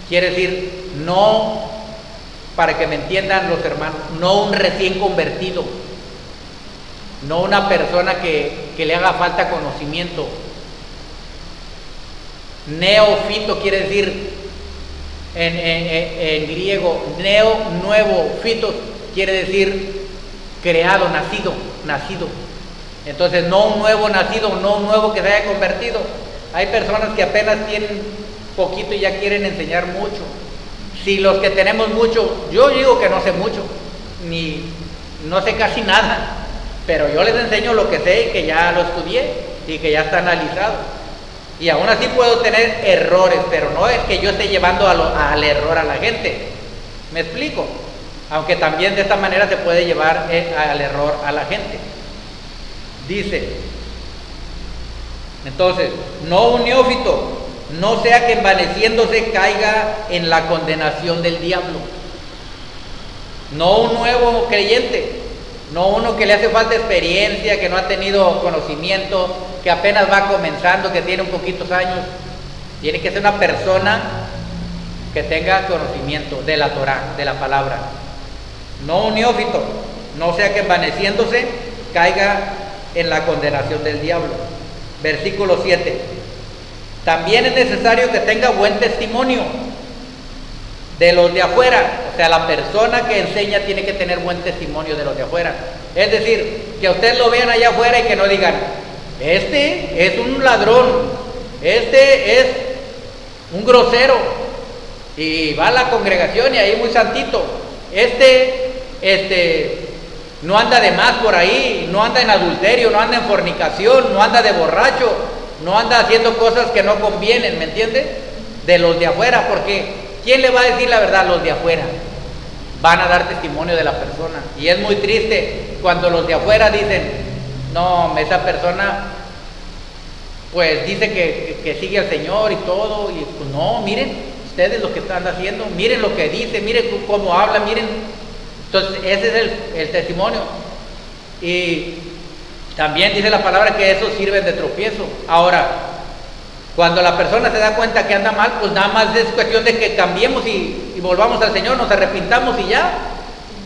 S1: quiere decir, no, para que me entiendan los hermanos, no un recién convertido, no una persona que le haga falta conocimiento. Neófito quiere decir en griego, nuevo, fitos quiere decir creado, nacido. Entonces no un nuevo nacido, no un nuevo que se haya convertido. Hay personas que apenas tienen poquito y ya quieren enseñar mucho. Si los que tenemos mucho, yo digo que no sé mucho, ni no sé casi nada, pero yo les enseño lo que sé y que ya lo estudié y que ya está analizado. Y aún así puedo tener errores, pero no es que yo esté llevando al error a la gente. ¿Me explico? Aunque también de esta manera se puede llevar al error a la gente. Dice, entonces, no un neófito, no sea que envaneciéndose caiga en la condenación del diablo. No un nuevo creyente, no uno que le hace falta experiencia, que no ha tenido conocimiento, que apenas va comenzando, que tiene un poquitos años. Tiene que ser una persona que tenga conocimiento de la Torah, de la palabra. No un neófito, no sea que envaneciéndose caiga en la condenación del diablo. Versículo 7. También es necesario que tenga buen testimonio de los de afuera. O sea, la persona que enseña tiene que tener buen testimonio de los de afuera. Es decir, que ustedes lo vean allá afuera y que no digan, este es un ladrón, este es un grosero, y va a la congregación y ahí muy santito, no anda de más por ahí, no anda en adulterio, no anda en fornicación, no anda de borracho, no anda haciendo cosas que no convienen, ¿me entiende? De los de afuera, porque ¿quién le va a decir la verdad? Los de afuera van a dar testimonio de la persona. Y es muy triste cuando los de afuera dicen, no, esa persona pues dice que sigue al Señor y todo, y pues no, miren ustedes lo que están haciendo, miren lo que dice, miren cómo habla, miren. Entonces ese es el testimonio. Y también dice la palabra que eso sirve de tropiezo. Ahora, cuando la persona se da cuenta que anda mal, pues nada más es cuestión de que cambiemos y volvamos al Señor, nos arrepintamos y ya.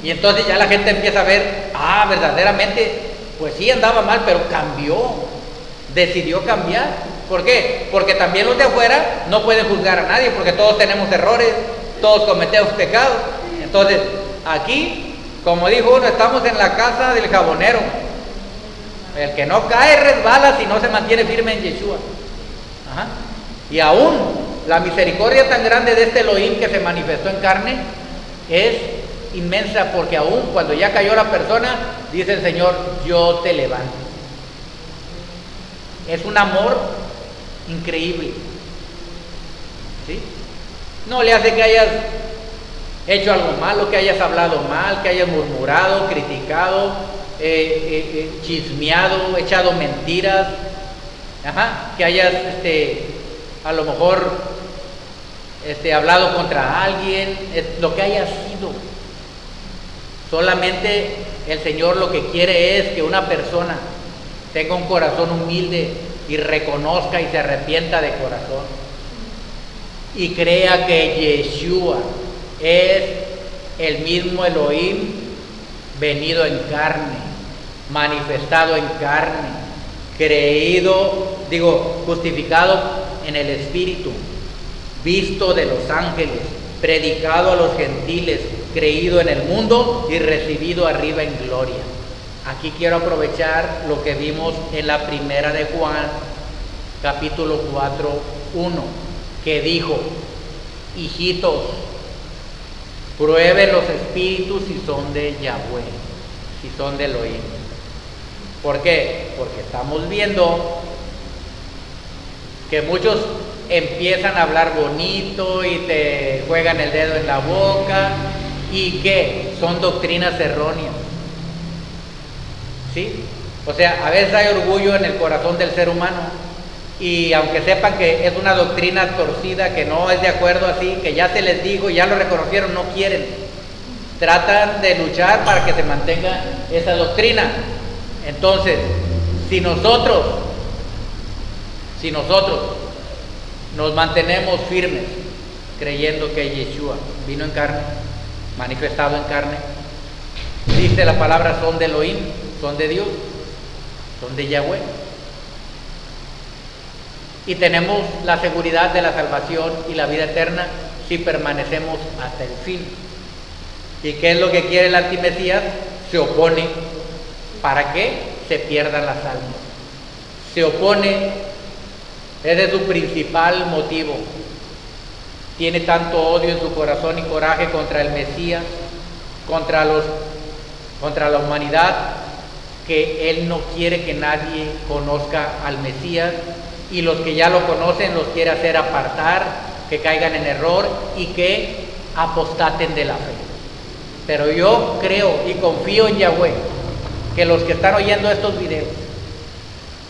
S1: Y entonces ya la gente empieza a ver, verdaderamente, pues sí andaba mal, pero cambió, decidió cambiar. ¿Por qué? Porque también los de afuera no pueden juzgar a nadie, porque todos tenemos errores, todos cometemos pecados. Entonces, aquí, como dijo uno, estamos en la casa del jabonero. El que no cae resbala si no se mantiene firme en Yeshua. Ajá. Y aún la misericordia tan grande de este Elohim que se manifestó en carne es inmensa, porque aún cuando ya cayó la persona, dice el Señor, yo te levanto. Es un amor increíble, ¿sí? No le hace que hayas hecho algo malo, que hayas hablado mal, que hayas murmurado, criticado, chismeado, echado mentiras, que hayas a lo mejor hablado contra alguien, lo que haya sido. Solamente el Señor lo que quiere es que una persona tenga un corazón humilde y reconozca y se arrepienta de corazón y crea que Yeshua es el mismo Elohim venido en carne, manifestado en carne, justificado en el Espíritu, visto de los ángeles, predicado a los gentiles, creído en el mundo y recibido arriba en gloria. Aquí quiero aprovechar lo que vimos en la primera de Juan, capítulo 4, 1, que dijo, hijitos, prueben los espíritus si son de Yahweh, si son de Elohim. ¿Por qué? Porque estamos viendo que muchos empiezan a hablar bonito y te juegan el dedo en la boca y que son doctrinas erróneas. ¿Sí? O sea, a veces hay orgullo en el corazón del ser humano y aunque sepan que es una doctrina torcida, que no es de acuerdo así, que ya se les dijo, ya lo reconocieron, no quieren. Tratan de luchar para que se mantenga esa doctrina. Entonces, si nosotros nos mantenemos firmes creyendo que Yeshua vino en carne, manifestado en carne, dice la palabra, son de Elohim, son de Dios, son de Yahweh, y tenemos la seguridad de la salvación y la vida eterna si permanecemos hasta el fin. ¿Y qué es lo que quiere el antimesías? Se opone para que se pierdan las almas. Se opone, ese es su principal motivo. Tiene tanto odio en su corazón y coraje contra el Mesías, contra la humanidad, que él no quiere que nadie conozca al Mesías, y los que ya lo conocen los quiere hacer apartar, que caigan en error y que apostaten de la fe. Pero yo creo y confío en Yahweh, que los que están oyendo estos videos,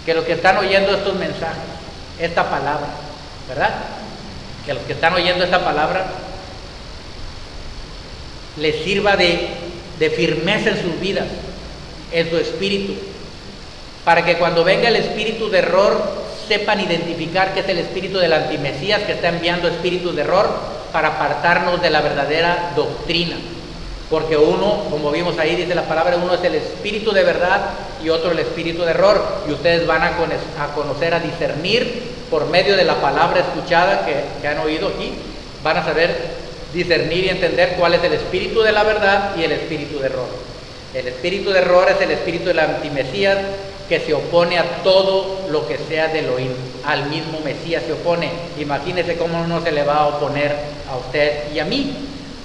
S1: que los que están oyendo estos mensajes, esta palabra, ¿verdad? Que los que están oyendo esta palabra les sirva de firmeza en sus vidas, en su espíritu, para que cuando venga el espíritu de error sepan identificar que es el espíritu del antimesías que está enviando espíritus de error para apartarnos de la verdadera doctrina. Porque uno, como vimos ahí, dice la palabra, uno es el espíritu de verdad y otro el espíritu de error, y ustedes van a conocer, a discernir por medio de la palabra escuchada que han oído aquí, van a saber discernir y entender cuál es el espíritu de la verdad y el espíritu de error. El espíritu de error es el espíritu del antimesías, que se opone a todo lo que sea de Elohim, al mismo Mesías se opone. Imagínese cómo no se le va a oponer a usted y a mí.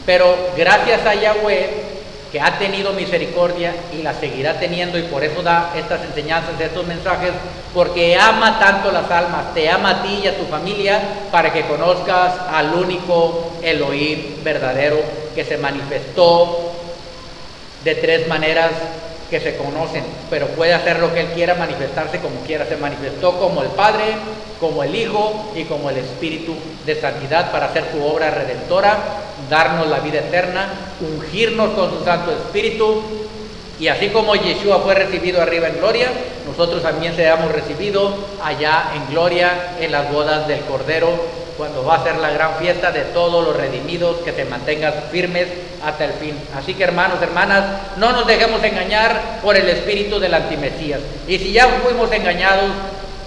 S1: Pero gracias a Yahweh, que ha tenido misericordia y la seguirá teniendo, y por eso da estas enseñanzas, estos mensajes, porque ama tanto las almas, te ama a ti y a tu familia, para que conozcas al único Elohim verdadero, que se manifestó de tres maneras que se conocen, pero puede hacer lo que Él quiera, manifestarse como quiera. Se manifestó como el Padre, como el Hijo y como el Espíritu de santidad, para hacer su obra redentora, darnos la vida eterna, ungirnos con su Santo Espíritu, y así como Yeshua fue recibido arriba en gloria, nosotros también seamos recibidos allá en gloria en las bodas del Cordero, cuando va a ser la gran fiesta de todos los redimidos, que se mantengan firmes hasta el fin. Así que hermanos, hermanas, no nos dejemos engañar por el espíritu del antimesías. Y si ya fuimos engañados,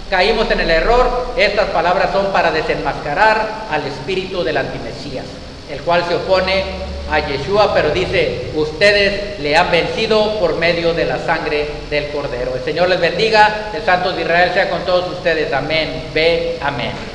S1: caímos en el error, estas palabras son para desenmascarar al espíritu del antimesías, el cual se opone a Yeshua, pero dice, ustedes le han vencido por medio de la sangre del Cordero. El Señor les bendiga, el Santo de Israel sea con todos ustedes. Amén. Ve, amén.